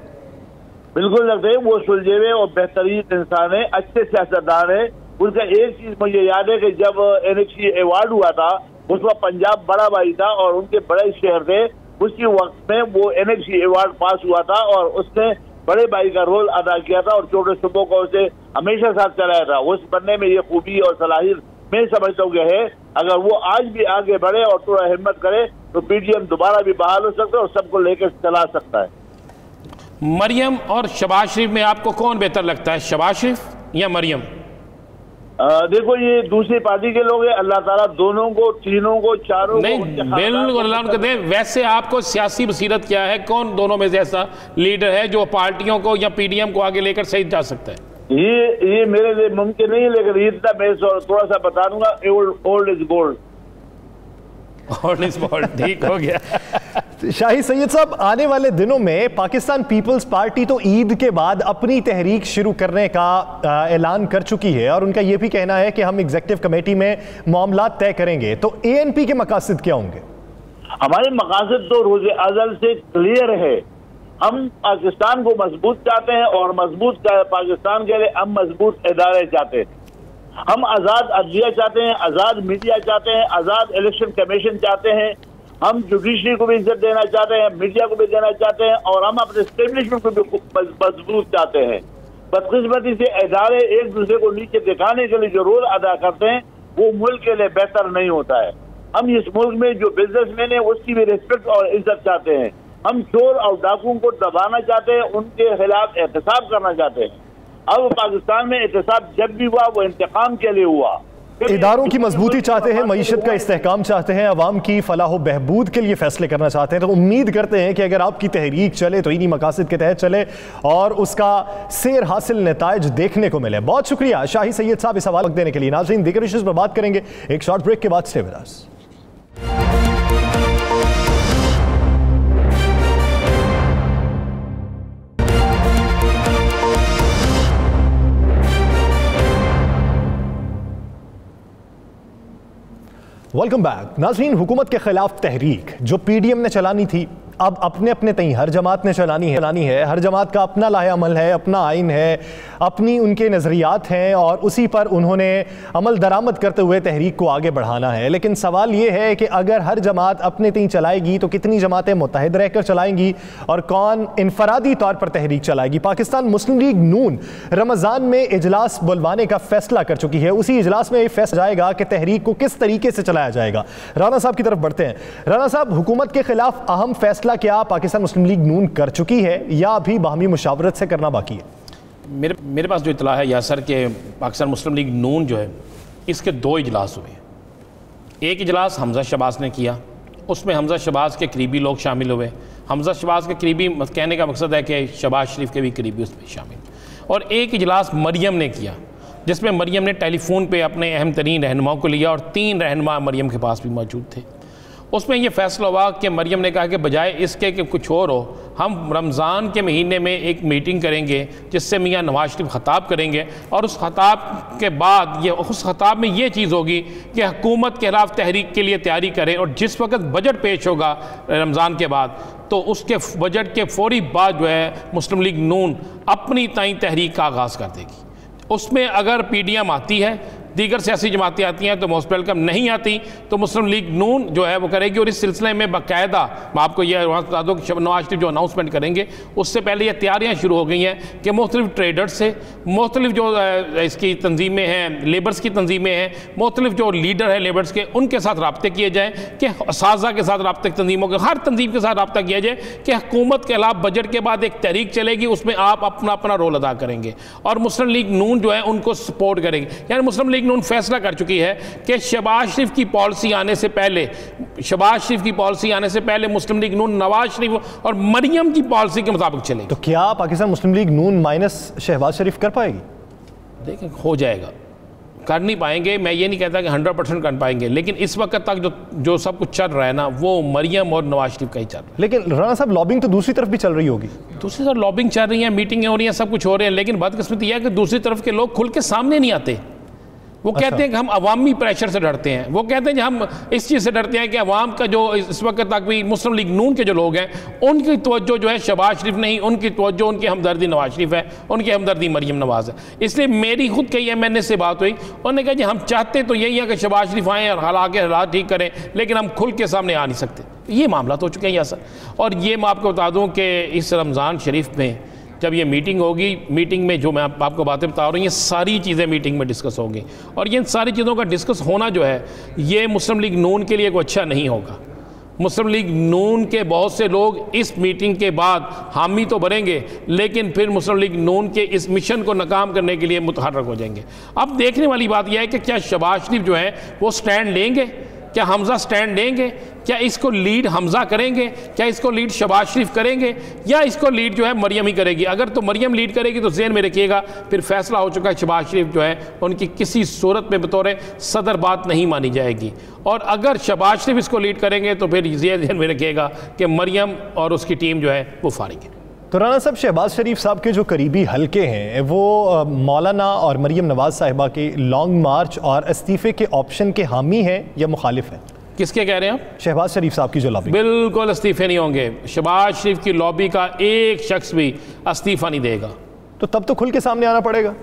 [SPEAKER 5] बिल्कुल रखते हैं, वो सुलझे और बेहतरीन इंसान है, अच्छे सियासतदान है। उनका एक चीज मुझे याद है कि जब NHC अवार्ड हुआ था उस वक्त पंजाब बड़ा भाई था और उनके बड़े शहर थे, उसी वक्त में वो NHC अवार्ड पास हुआ था और उसने बड़े भाई का रोल अदा किया था और छोटे सूबों को उसे हमेशा साथ चलाया था। उस बनने में ये खूबी और सलाहियत मैं समझता हूँ कि है। अगर वो आज भी आगे बढ़े और थोड़ा हिम्मत करे तो PDM दोबारा भी बहाल हो सकता है और सबको लेकर चला सकता है।
[SPEAKER 4] मरियम और शहबाज शरीफ में आपको कौन बेहतर लगता है, शहबाज शरीफ या मरियम?
[SPEAKER 5] देखो ये दूसरी पार्टी के लोग हैं, अल्लाह ताला दोनों को, तीनों को, चारों
[SPEAKER 4] नहीं, बिल्कुल अल्लाह उनको दे। वैसे आपको सियासी बसीरत क्या है, कौन दोनों में से ऐसा लीडर है जो पार्टियों को या PDM को आगे लेकर सही जा सकता है?
[SPEAKER 5] ये मेरे लिए मुमकिन नहीं है, लेकिन इतना मैं थोड़ा सा बता दूंगा, ओल्ड इज गोल्ड।
[SPEAKER 4] ठीक हो गया।
[SPEAKER 1] शाहिद सैयद साहब, आने वाले दिनों में पाकिस्तान पीपल्स पार्टी तो ईद के बाद अपनी तहरीक शुरू करने का ऐलान कर चुकी है और उनका यह भी कहना है कि हम एग्जीक्यूटिव कमेटी में मामला तय करेंगे, तो ANP के मकासद क्या होंगे?
[SPEAKER 5] हमारे मकासद तो रोज़ अज़ल से क्लियर है। हम पाकिस्तान को मजबूत चाहते हैं और मजबूत पाकिस्तान के लिए हम मजबूत इदारे चाहते हैं। हम आज़ाद अदलिया चाहते हैं, आज़ाद मीडिया चाहते हैं, आज़ाद इलेक्शन कमीशन चाहते हैं, हम जुडिशरी को भी इज्जत देना चाहते हैं, मीडिया को भी देना चाहते हैं और हम अपने एस्टेब्लिशमेंट को भी मजबूत चाहते हैं। बदकिस्मती से इदारे एक दूसरे को नीचे दिखाने के लिए जो रोल अदा करते हैं वो मुल्क के लिए बेहतर नहीं होता है। हम इस मुल्क में जो बिजनेसमैन है उसकी भी रिस्पेक्ट और इज्जत चाहते हैं। हम चोर और डाकुओं को दबाना चाहते हैं, उनके खिलाफ एहतसाब करना चाहते हैं। अब पाकिस्तान में एहतसाब जब भी हुआ वो इंतकाम के लिए हुआ।
[SPEAKER 1] इदारों की मजबूती चाहते हैं, मईशत का इस्तेहकाम चाहते हैं, अवाम की फलाह बहबूद के लिए फैसले करना चाहते हैं। तो उम्मीद करते हैं कि अगर आपकी तहरीक चले तो इन्हीं मकासद के तहत चले और उसका सेर हासिल नताइज देखने को मिले। बहुत शुक्रिया शाहिद सैयद साहब इस सवाल देने के लिए। नाज़रीन, दीगर इश्यूज़ पर बात करेंगे एक शॉर्ट ब्रेक के बाद। Stay with us. Welcome back. नाज़रीन, हुकूमत के खिलाफ तहरीक जो PDM ने चलानी थी अब अपने अपने तई हर जमात ने चलानी है। हर जमात का अपना लाहे अमल है, अपना आइन है, अपनी उनके नज़रियात हैं और उसी पर उन्होंने अमल दरामद करते हुए तहरीक को आगे बढ़ाना है। लेकिन सवाल ये है कि अगर हर जमात अपने तई चलाएगी तो कितनी जमातें मुत्तहिद रहकर चलाएंगी और कौन इनफरादी तौर पर तहरीक चलाएगी। पाकिस्तान मुस्लिम लीग नून रमज़ान में इजलास बुलवाने का फैसला कर चुकी है। उसी इजलास में ये फैसला जाएगा कि तहरीक को किस तरीके से चलाया जाएगा। राना साहब की तरफ बढ़ते हैं। राना साहब, हुकूमत के खिलाफ अहम फैसला क्या पाकिस्तान मुस्लिम लीग नून कर चुकी है या अभी बाहमी मुशावरत से करना बाकी है?
[SPEAKER 4] मेरे पास जो इतला है यासर के पाकिस्तान मुस्लिम लीग नून जो है इसके 2 इजलास हुए। एक इजलास हमजा शहबाज ने किया, उसमें हमजा शहबाज के करीबी लोग शामिल हुए। हमजा शहबाज के करीबी कहने का मकसद है कि शहबाज शरीफ के भी करीबी उसमें शामिल। और एक इजलास मरियम ने किया जिसमें मरियम ने टेलीफोन पे अपने अहम तरीन रहनुमाओं को लिया और 3 रहनुमा मरियम के पास भी मौजूद थे। उसमें यह फैसला हुआ कि मरियम ने कहा कि बजाय इसके कि कुछ और हो, हम रमज़ान के महीने में एक मीटिंग करेंगे जिससे मियाँ नवाज शरीफ ख़ताब करेंगे और उस ख़ताब के बाद उस ख़ताब में ये चीज़ होगी कि हुकूमत के खिलाफ तहरीक के लिए तैयारी करें और जिस वक्त बजट पेश होगा रमज़ान के बाद तो उसके बजट के फौरी बाद जो है मुस्लिम लीग नून अपनी ताई तहरीक का आगाज़ कर देगी। उसमें अगर PDM आती है दीगर सियासी जमातें आती हैं तो मोस्ट वेलकम, नहीं आती तो मुस्लिम लीग नून जो है वो करेगी। और इस सिलसिले में बाकायदा मैं आपको यह बता दूँ कि नवाज शरीफ जो अनाउंसमेंट करेंगे उससे पहले ये तैयारियाँ शुरू हो गई हैं कि मुख्तलिफ ट्रेडर्स से, मुख्तलिफ जो इसकी तंजीमें हैं, लेबर्स की तंजीमें हैं, मुख्तलिफ जो लीडर है लेबर्स के, उनके साथ रब्ते किए जाएँ, कि साजा के साथ रब्ते तंजीमों के, हर तंजीम के साथ रब्ता किया जाए कि हुकूमत के खिलाफ बजट के बाद एक तहरीक चलेगी, उसमें आप अपना अपना रोल अदा करेंगे और मुस्लिम लीग नून जो है उनको सपोर्ट करेगी। यानी मुस्लिम लीग नून फैसला कर चुकी है कि शहबाज शरीफ की पॉलिसी आने से पहले, शहबाज शरीफ की पॉलिसी आने से पहले मुस्लिम लीग नून नवाज शरीफ और मरियम की पॉलिसी के मुताबिक चलेगी।
[SPEAKER 1] तो क्या पाकिस्तान मुस्लिम लीग नून माइनस शहबाज शरीफ कर पाएगी?
[SPEAKER 4] देखें, हो जाएगा, कर नहीं पाएंगे, मैं ये नहीं कहता कि 100% कर पाएंगे, लेकिन इस वक्त तक जो सब कुछ चल रहा है ना, वो मरियम और नवाज शरीफ का ही चल रहा है।
[SPEAKER 1] लेकिन राणा साहब, लॉबिंग तो दूसरी तरफ भी चल रही होगी।
[SPEAKER 4] दूसरी तरफ लॉबिंग चल रही है, मीटिंगें हो रही हैं, सब कुछ हो रहे हैं, लेकिन बदकिस्मती यह है कि दूसरी तरफ के लोग खुल के सामने नहीं आते। वो कहते हैं कि हम अवामी प्रेशर से डरते हैं, वो कहते हैं कि हम इस चीज़ से डरते हैं कि अवाम का जो इस वक्त तक भी मुस्लिम लीग नून के जो लोग हैं उनकी तवज्जो जो है शहबाज शरीफ नहीं, उनकी तवज्जो, उनकी हमदर्दी नवाज शरीफ है, उनकी हमदर्दी मरियम नवाज है। इसलिए मेरी खुद कई MNA से बात हुई, उन्होंने कहा जी हम चाहते तो यही है कि शहबाज शरीफ आएँ और हालात ठीक करें, लेकिन हम खुल के सामने आ नहीं सकते। ये मामला तो हो चुके हैं यहाँ सर। और ये मैं आपको बता दूँ कि इस रमज़ान शरीफ में जब ये मीटिंग होगी, मीटिंग में जो मैं आपको बातें बता रहा हूँ, ये सारी चीज़ें मीटिंग में डिस्कस होंगी और ये सारी चीज़ों का डिस्कस होना जो है ये मुस्लिम लीग नून के लिए कोई अच्छा नहीं होगा। मुस्लिम लीग नून के बहुत से लोग इस मीटिंग के बाद हामी तो बनेंगे, लेकिन फिर मुस्लिम लीग नून के इस मिशन को नाकाम करने के लिए मुतहर्रिक हो जाएंगे। अब देखने वाली बात यह है कि क्या शहबाज शरीफ जो है वो स्टैंड लेंगे, क्या हमजा स्टैंड लेंगे, क्या इसको लीड हमजा करेंगे, क्या इसको लीड शहबाज शरीफ करेंगे, या इसको लीड जो है मरियम ही करेगी। अगर तो मरियम लीड करेगी तो ज़हन में रखिएगा फिर फैसला हो चुका है, शहबाज शरीफ जो है उनकी किसी सूरत में बतौर सदर बात नहीं मानी जाएगी। और अगर शहबाज शरीफ इसको लीड करेंगे तो फिर ज़हन में रखिएगा कि मरियम और उसकी टीम जो है वो फारिग है।
[SPEAKER 1] तो राना साहब, शहबाज शरीफ साहब के जो करीबी हलके हैं वो मौलाना और मरियम नवाज साहिबा के लॉन्ग मार्च और इस्तीफे के ऑप्शन के हामी हैं या मुखालिफ हैं?
[SPEAKER 4] किसके कह रहे हैं आप?
[SPEAKER 1] शहबाज शरीफ साहब की जो लॉबी।
[SPEAKER 4] बिल्कुल इस्तीफे नहीं होंगे। शहबाज शरीफ की लॉबी का एक शख्स भी इस्तीफा नहीं देगा।
[SPEAKER 1] तो तब तो खुल के सामने आना पड़ेगा।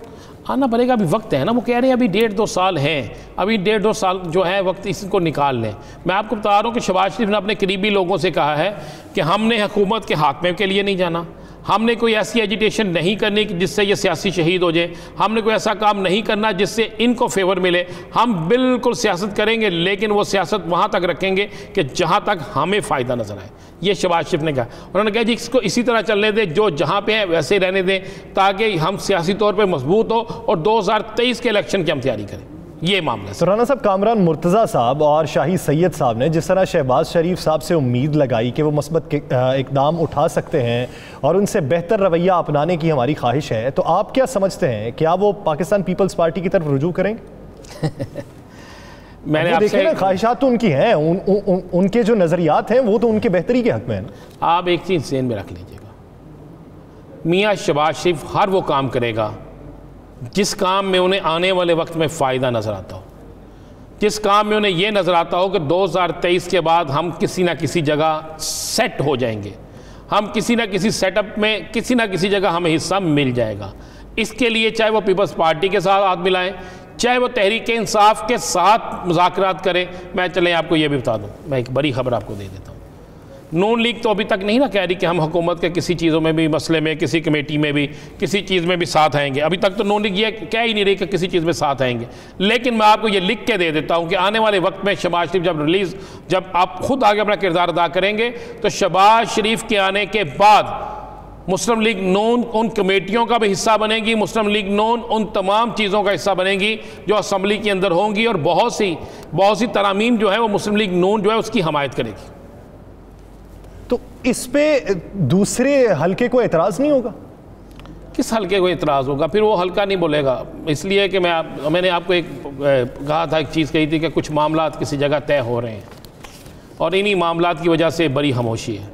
[SPEAKER 4] आना पड़ेगा, अभी वक्त है ना। वो कह रहे हैं अभी 1.5-2 साल हैं, अभी 1.5-2 साल जो है वक्त इसको निकाल लें। मैं आपको बता रहा हूँ कि शहबाज शरीफ ने अपने करीबी लोगों से कहा है कि हमने हुकूमत के खात्मे के लिए नहीं जाना, हमने कोई ऐसी एजिटेशन नहीं करनी कि जिससे ये सियासी शहीद हो जाए, हमने कोई ऐसा काम नहीं करना जिससे इनको फेवर मिले। हम बिल्कुल सियासत करेंगे, लेकिन वो सियासत वहाँ तक रखेंगे कि जहाँ तक हमें फ़ायदा नजर आए। ये शहबाज शरीफ ने कहा। उन्होंने कहा जी इसको इसी तरह चलने दें, जो जहाँ पे है वैसे ही रहने दें, ताकि हम सियासी तौर पर मजबूत हो और 2023 के इलेक्शन की हम तैयारी करें। ये मामला।
[SPEAKER 1] तो राना साहब, कामरान मुर्तज़ा साहब और शाही सैयद साहब ने जिस तरह शहबाज शरीफ साहब से उम्मीद लगाई कि वो मस्बत इकदाम उठा सकते हैं और उनसे बेहतर रवैया अपनाने की हमारी ख्वाहिश है, तो आप क्या समझते हैं, क्या वो पाकिस्तान पीपल्स पार्टी की तरफ रुजू करेंगे? मैंने देखिए ना, ख्वाहिशात तो उनकी हैं, उनके जो नज़रियात हैं वो तो उनके बेहतरी के हक में है ना।
[SPEAKER 4] आप एक चीज़ ज़हन में रख लीजिएगा, मियाँ शहबाज शरीफ हर वो काम करेगा जिस काम में उन्हें आने वाले वक्त में फ़ायदा नज़र आता हो, जिस काम में उन्हें यह नज़र आता हो कि 2023 के बाद हम किसी ना किसी जगह सेट हो जाएंगे, हम किसी ना किसी सेटअप में किसी ना किसी जगह हमें हिस्सा मिल जाएगा। इसके लिए चाहे वो पीपल्स पार्टी के साथ हाथ मिलाएं, चाहे वो तहरीक इंसाफ के साथ मुज़ाकरात करें। मैं चलें आपको ये भी बता दूँ, मैं एक बड़ी खबर आपको दे देता हूँ। नून लीग तो अभी तक नहीं ना कह रही कि हम हुकूमत के किसी चीज़ों में भी, मसले में, किसी कमेटी में भी, किसी चीज़ में भी साथ आएंगे। अभी तक तो नून लीग ये कह ही नहीं रही कि किसी चीज़ में साथ आएंगे। लेकिन मैं आपको ये लिख के दे देता हूँ कि आने वाले वक्त में शहबाज शरीफ जब आप खुद आगे अपना किरदार अदा करेंगे, तो शहबाज शरीफ के आने के बाद मुस्लिम लीग नून उन कमेटियों का भी हिस्सा बनेगी, मुस्लिम लीग नून उन तमाम चीज़ों का हिस्सा बनेगी जो असम्बली के अंदर होंगी, और बहुत सी तरामीम जो है वो मुस्लिम लीग नून जो है उसकी हमायत करेगी।
[SPEAKER 1] तो इस पे दूसरे हलके को एतराज़ नहीं होगा?
[SPEAKER 4] किस हलके को एतराज़ होगा? फिर वो हलका नहीं बोलेगा, इसलिए कि मैंने आपको एक कहा था, एक चीज़ कही थी कि कुछ मामलात किसी जगह तय हो रहे हैं और इन्हीं मामलात की वजह से बड़ी खामोशी है,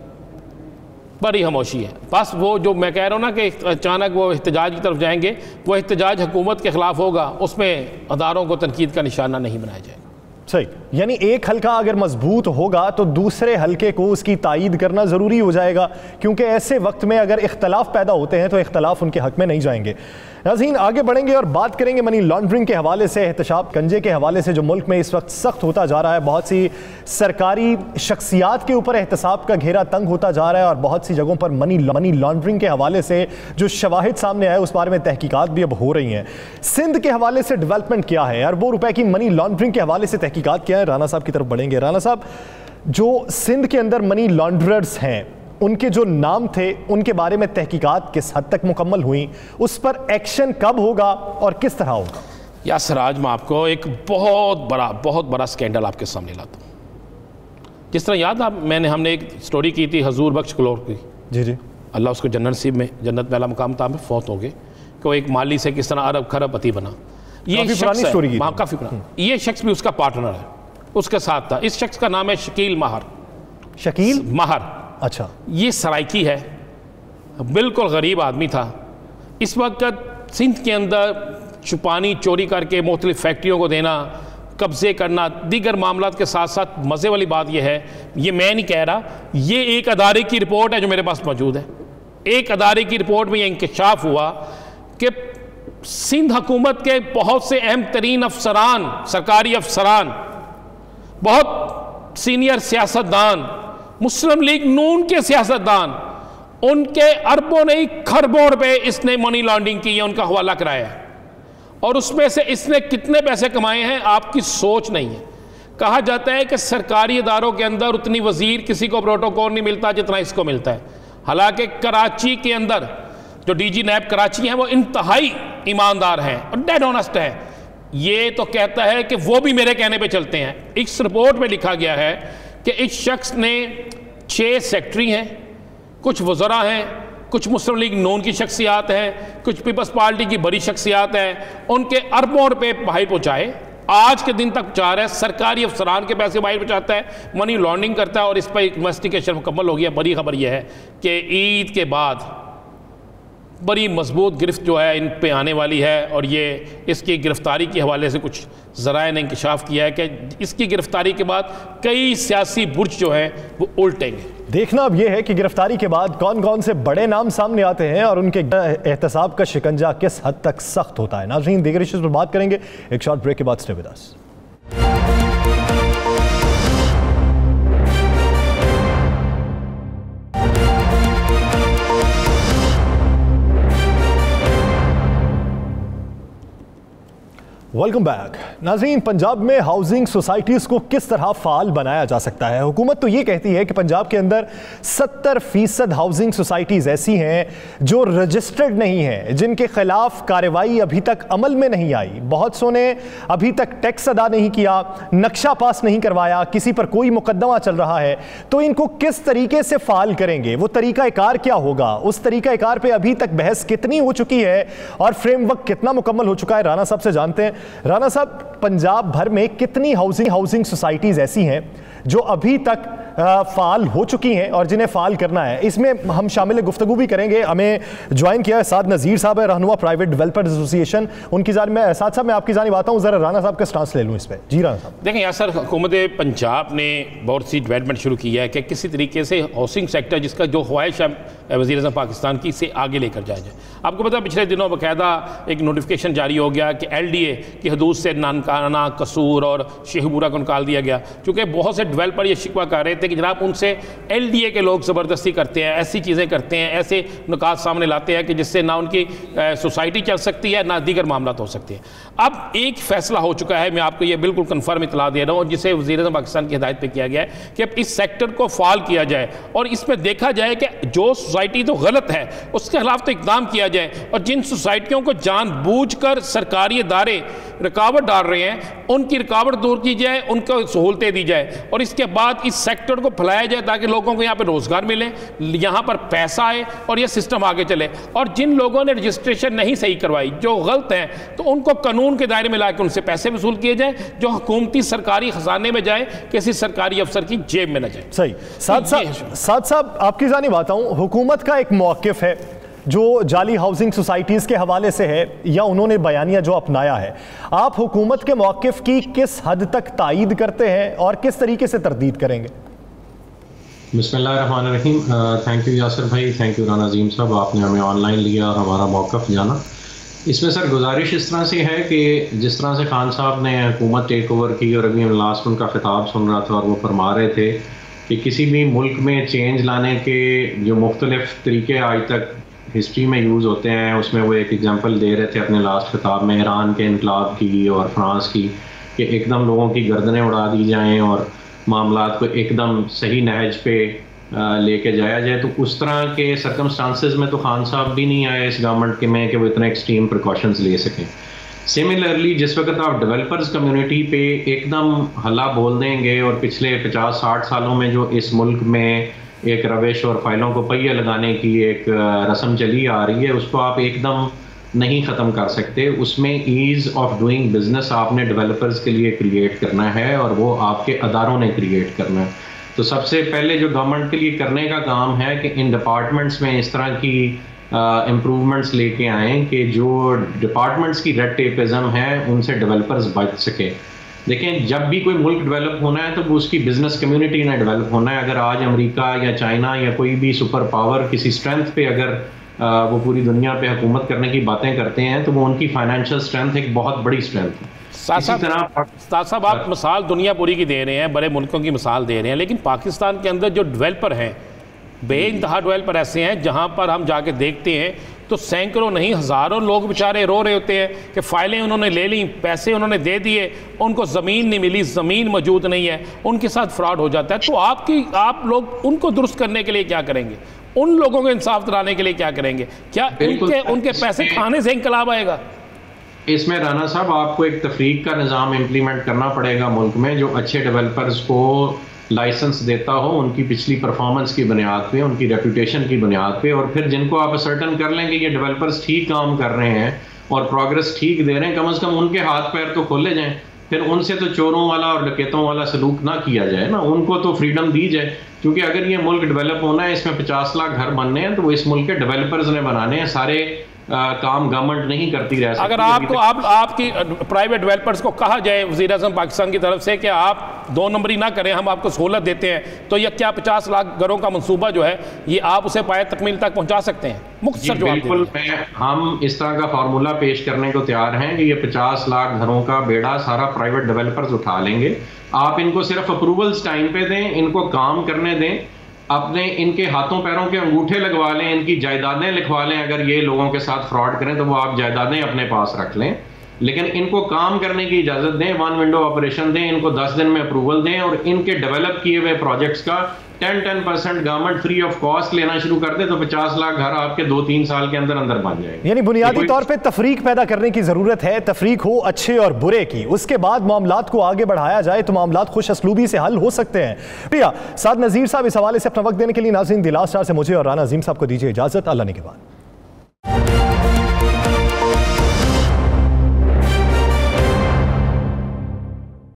[SPEAKER 4] बड़ी खामोशी है। बस वो जो मैं कह रहा हूँ ना कि अचानक वो एहतजाज की तरफ जाएंगे, वो एहतजाज हुकूमत के ख़िलाफ़ होगा, उसमें अदारों को तनकीद का निशाना नहीं बनाया जाएगा।
[SPEAKER 1] सही, यानी एक हल्का अगर मजबूत होगा तो दूसरे हल्के को उसकी तायीद करना ज़रूरी हो जाएगा, क्योंकि ऐसे वक्त में अगर इख्तलाफ पैदा होते हैं तो इख्तलाफ उनके हक में नहीं जाएंगे। नाज़रीन, आगे बढ़ेंगे और बात करेंगे मनी लॉन्ड्रिंग के हवाले से, एहतशाम गंजे के हवाले से जो मुल्क में इस वक्त सख्त होता जा रहा है। बहुत सी सरकारी शख्सियात के ऊपर एहतसाब का घेरा तंग होता जा रहा है और बहुत सी जगहों पर मनी लॉन्ड्रिंग के हवाले से जो शवाहिद सामने आए उस बारे में तहकीकात भी अब हो रही हैं। सिंध के हवाले से डेवलपमेंट क्या है, अरबों रुपए की मनी लॉन्ड्रिंग के हवाले से तहकीकात क्या है? राना साहब की तरफ बढ़ेंगे। राना साहब, जो सिंध के अंदर मनी लॉन्ड्रर्स हैं उनके जो नाम थे उनके बारे में तहकीकात किस हद तक मुकम्मल हुई, उस पर एक्शन कब होगा और किस तरह होगा?
[SPEAKER 4] यासर, आज मैं आपको एक बहुत बड़ा स्कैंडल आपके सामने लाता हूँ। जिस तरह याद आप हमने एक स्टोरी की थी हजूर बख्श कलोर की, जी, अल्लाह उसको जन्नत नसीब में, जन्नत में अला मकाम था में फौत हो गए, कि वो एक माली से किस तरह अरब खरबपति बना। ये शख्स है, काफ़ी पुराना, ये शख्स भी उसका पार्टनर है, उसके साथ था। इस शख्स का नाम है शकील महर।
[SPEAKER 1] अच्छा,
[SPEAKER 4] ये सराइकी है, बिल्कुल गरीब आदमी था। इस वक्त सिंध के अंदर छुपानी चोरी करके मुख्तलिफ फैक्ट्रियों को देना, कब्जे करना, दीगर मामलात के साथ साथ मज़े वाली बात यह है, ये मैं नहीं कह रहा, ये एक अदारे की रिपोर्ट है जो मेरे पास मौजूद है। एक अदारे की रिपोर्ट में यह इंकशाफ हुआ कि सिंध हुकूमत के बहुत से अहम तरीन अफसरान, सरकारी अफसरान, बहुत सीनियर सियासतदान, मुस्लिम लीग नून के सियासतदान, उनके अरबों नहीं खरबों रुपए इसने मनी लॉन्ड्रिंग की है, उनका हवाला कराया। और उसमें से इसने कितने पैसे कमाए हैं आपकी सोच नहीं है। कहा जाता है कि सरकारी इदारों के अंदर उतनी वजीर किसी को प्रोटोकॉल नहीं मिलता जितना इसको मिलता है। हालांकि कराची के अंदर जो डीजी नैब कराची हैं वो इंतहाई ईमानदार हैं और डेड ऑनेस्ट हैं। ये तो कहता है कि वो भी मेरे कहने पे चलते हैं। इस रिपोर्ट में लिखा गया है कि इस शख्स ने 6 सेक्रेटरी हैं, कुछ वज़रा हैं, कुछ मुस्लिम लीग नून की शख्सियात हैं, कुछ पीपल्स पार्टी की बड़ी शख्सियात हैं, उनके अरबों रुपए बाहर पहुँचाए, आज के दिन तक पहुँचा रहा है। सरकारी अफसरान के पैसे बाहर पहुँचाता है, मनी लॉन्ड्रिंग करता है और इस पर इन्वेस्टिगेशन मुकम्मल हो गया। बड़ी खबर यह है कि ईद के बाद बड़ी मजबूत गिरफ्त जो है इन पे आने वाली है और ये इसकी गिरफ्तारी के हवाले से कुछ ज़राए ने इंकशाफ किया है कि इसकी गिरफ्तारी के बाद कई सियासी बुर्ज जो हैं वो उल्टेंगे।
[SPEAKER 1] देखना अब ये है कि गिरफ्तारी के बाद कौन कौन से बड़े नाम सामने आते हैं और उनके एहतसाब का शिकंजा किस हद तक सख्त होता है। नाज़रीन, दीगर इश्यूज़ पर बात करेंगे एक शॉर्ट ब्रेक के बाद। Stay with us. Welcome back. नाज़रीन, पंजाब में हाउसिंग सोसाइटीज़ को किस तरह फ़ाल बनाया जा सकता है? हुकूमत तो ये कहती है कि पंजाब के अंदर 70% हाउसिंग सोसाइटीज़ ऐसी हैं जो रजिस्टर्ड नहीं हैं, जिनके खिलाफ कार्रवाई अभी तक अमल में नहीं आई। बहुत सौ ने अभी तक टैक्स अदा नहीं किया, नक्शा पास नहीं करवाया, किसी पर कोई मुकदमा चल रहा है। तो इनको किस तरीके से फ़ाल करेंगे, वो तरीक़ाकार क्या होगा, उस तरीक़ाकार पर अभी तक बहस कितनी हो चुकी है और फ्रेमवर्क कितना मुकम्मल हो चुका है? राना साहब से जानते हैं। राना साहब, पंजाब भर में कितनी हाउसिंग सोसाइटीज़ ऐसी हैं जो अभी तक फ़ाल हो चुकी हैं और जिन्हें फ़ाल करना है? इसमें हम शामिल गुफ्तगू भी करेंगे। हमें ज्वाइन किया है साथ नज़ीर साहब है, रहनुमा प्राइवेट डेवलपर्स एसोसिएशन, उनकी जानिब में। साथ साहब मैं आपकी जानिब आता हूँ, ज़रा राना साहब का स्टांस ले लूँ इस पर। जी राना साहब।
[SPEAKER 4] देखें यासर, हुकूमत पंजाब ने बहुत सी डेवलपमेंट शुरू की है कि किसी तरीके से हाउसिंग सेक्टर जिसका जो ख्वाहिश है वज़ीर-ए-आज़म पाकिस्तान की, से आगे लेकर जाया जाए। आपको पता है पिछले दिनों बाकायदा एक नोटिफिकेशन जारी हो गया कि LDA की हदूद से नानकाना, कसूर और शेखपुरा को निकाल दिया गया, क्योंकि बहुत से डेवलपर ये शिकवा कर रहे थे कि जनाब उनसे LDA के लोग ज़बरदस्ती करते हैं, ऐसी चीज़ें करते हैं, ऐसे नुकात सामने लाते हैं कि जिससे ना उनकी सोसाइटी चल सकती है ना दीगर मामला हो सकते हैं। अब एक फ़ैसला हो चुका है, मैं आपको ये बिल्कुल कन्फर्म इतला दे रहा हूँ, जिसे वज़ीर-ए-आज़म पाकिस्तान की हिदायत पर किया गया है कि अब इस सेक्टर को फ़ाल किया जाए और इसमें देखा जाए कि जो सोसाइटी तो गलत है उसके खिलाफ तो इकदाम किया जाए, और जिन सोसाइटियों को जानबूझकर सरकारी इदारे रुकावट डाल रहे हैं उनकी रुकावट दूर की जाए, उनको सहूलतें दी जाए और इसके बाद इस सेक्टर को फैलाया जाए ताकि लोगों को यहाँ पर रोज़गार मिले, यहाँ पर पैसा आए और ये सिस्टम आगे चले। और जिन लोगों ने रजिस्ट्रेशन नहीं सही करवाई, जो गलत हैं, तो उनको कानून के दायरे में ला के उनसे पैसे वसूल किए जाए, जो हुकूमती सरकारी खजाने में जाए, किसी सरकारी अफसर की जेब में न जाए।
[SPEAKER 1] सही। साथ साहब आपकी जानिब आता हूँ, हुकूमत का एक मौक़िफ़ है जो जाली हाउसिंग सोसाइटीज़ के हवाले से है या उन्होंने बयानिया जो अपनाया है, आप हुकूमत के मौक़िफ़ की किस हद तक तायीद करते हैं और किस तरीके से तरदीद करेंगे?
[SPEAKER 6] बिस्मिल्लाहिर्रहमानिर्रहीम। थैंक यू यासिर भाई, थैंक यू राना अज़ीम साहब, आपने हमें ऑनलाइन लिया और हमारा मौक़िफ़ जाना। इसमें सर गुजारिश इस तरह से है कि जिस तरह से खान साहब ने हुकूमत टेक ओवर की और अभी हम लास्ट उनका खिताब सुन रहा था और वो फरमा रहे थे कि किसी भी मुल्क में चेंज लाने के जो मुख्तलिफ तरीके आज तक हिस्ट्री में यूज़ होते हैं, उसमें वो एक एग्जांपल दे रहे थे अपने लास्ट खिताब में ईरान के इनकलाब की और फ्रांस की, कि एकदम लोगों की गर्दनें उड़ा दी जाएं और मामलात को एकदम सही नहज पे लेके जाया जाए। तो उस तरह के सर्कमस्टांसेस में तो खान साहब भी नहीं आए इस गवर्नमेंट के में कि वो इतने एक्सट्रीम प्रिकॉशंस ले सकें। सिमिलरली जिस वक्त आप डेवलपर्स कम्युनिटी पे एकदम हल्ला बोल देंगे और पिछले 50-60 सालों में जो इस मुल्क में एक रविश और फाइलों को पहिया लगाने की एक रस्म चली आ रही है, उसको आप एकदम नहीं ख़त्म कर सकते। उसमें ईज़ ऑफ डूइंग बिजनेस आपने डेवलपर्स के लिए क्रिएट करना है और वो आपके अदारों ने क्रिएट करना है। तो सबसे पहले जो गवर्नमेंट के लिए करने का काम है कि इन डिपार्टमेंट्स में इस तरह की इम्प्रूवमेंट्स लेके आएँ कि जो डिपार्टमेंट्स की रेड टेपिज्म है उनसे डेवलपर्स बच सके। देखें, जब भी कोई मुल्क डेवलप होना है तो वो उसकी बिजनेस कम्युनिटी ने डेवलप होना है। अगर आज अमेरिका या चाइना या कोई भी सुपर पावर किसी स्ट्रेंथ पे अगर वो पूरी दुनिया पे हुकूमत करने की बातें करते हैं तो वो उनकी फाइनेंशियल स्ट्रेंथ एक बहुत बड़ी स्ट्रेंथ है।
[SPEAKER 4] साहब आप मिसाल दुनिया पूरी की दे रहे हैं, बड़े मुल्कों की मिसाल दे रहे हैं, लेकिन पाकिस्तान के अंदर जो डेवलपर हैं, बेइंतहा डेवलपर ऐसे हैं जहां पर हम जाके देखते हैं तो सैकड़ों नहीं हज़ारों लोग बेचारे रो रहे होते हैं कि फ़ाइलें उन्होंने ले ली, पैसे उन्होंने दे दिए, उनको ज़मीन नहीं मिली, ज़मीन मौजूद नहीं है, उनके साथ फ्रॉड हो जाता है। तो आप लोग उनको दुरुस्त करने के लिए क्या करेंगे? उन लोगों को इंसाफ दिलाने के लिए क्या करेंगे? क्या उनके पैसे खाने से इंकलाब आएगा?
[SPEAKER 6] इसमें राना साहब आपको एक तफरीक का निज़ाम इम्प्लीमेंट करना पड़ेगा मुल्क में, जो अच्छे डेवलपर्स को लाइसेंस देता हो उनकी पिछली परफॉर्मेंस की बुनियाद पे, उनकी रेपुटेशन की बुनियाद पे, और फिर जिनको आप सर्टन कर लें कि ये डेवलपर्स ठीक काम कर रहे हैं और प्रोग्रेस ठीक दे रहे हैं, कम से कम उनके हाथ पैर तो खोले जाएं। फिर उनसे तो चोरों वाला और डकैतों वाला सलूक ना किया जाए ना, उनको तो फ्रीडम दी जाए। क्योंकि अगर ये मुल्क डेवलप होना है, इसमें 50 लाख घर बनने हैं, तो वो इस मुल्क के डेवलपर्स ने बनाने हैं, सारे काम गवर्नमेंट नहीं करती रह सकती।
[SPEAKER 4] अगर आपकी प्राइवेट डेवलपर्स को कहा जाए वज़ीर-ए-आज़म पाकिस्तान की तरफ से कि आप 2 नंबरी ना करें, हम आपको सहूलत देते हैं, तो यह क्या 50 लाख घरों का मंसूबा जो है ये आप उसे पाए तकमील तक पहुंचा सकते हैं? मुख्तसर जवाब दीजिए।
[SPEAKER 6] बिल्कुल, हम इस तरह का फार्मूला पेश करने को तैयार हैं कि ये 50 लाख घरों का बेड़ा सारा प्राइवेट डेवलपर्स उठा लेंगे। आप इनको सिर्फ अप्रूवल्स टाइम पे दें, इनको काम करने दें, अपने इनके हाथों पैरों के अंगूठे लगवा लें, इनकी जायदादें लिखवा लें। अगर ये लोगों के साथ फ्रॉड करें तो वो आप जायदादें अपने पास रख लें, लेकिन इनको काम करने की इजाज़त दें, 1 विंडो ऑपरेशन दें, इनको 10 दिन में अप्रूवल दें और इनके डेवलप किए हुए प्रोजेक्ट्स का 10% गवर्नमेंट फ्री ऑफ कॉस्ट लेना शुरू कर दे, तो 50 लाख घर आपके 2-3 साल के अंदर अंदर बन जाएंगे।
[SPEAKER 1] यानी बुनियादी तौर पे तफरीक पैदा करने की जरूरत है, तफरीक हो अच्छे और बुरे की, उसके बाद मामलात को आगे बढ़ाया जाए तो मामलात खुश असलूबी से हल हो सकते हैं। प्रिया साद नज़ीर साहब, इस हवाले से अपना वक्त देने के लिए नाज़रीन दिलास चार से मुझे और राना अजीम साहब को दीजिए इजाजत। अल्लाह ने के बाद।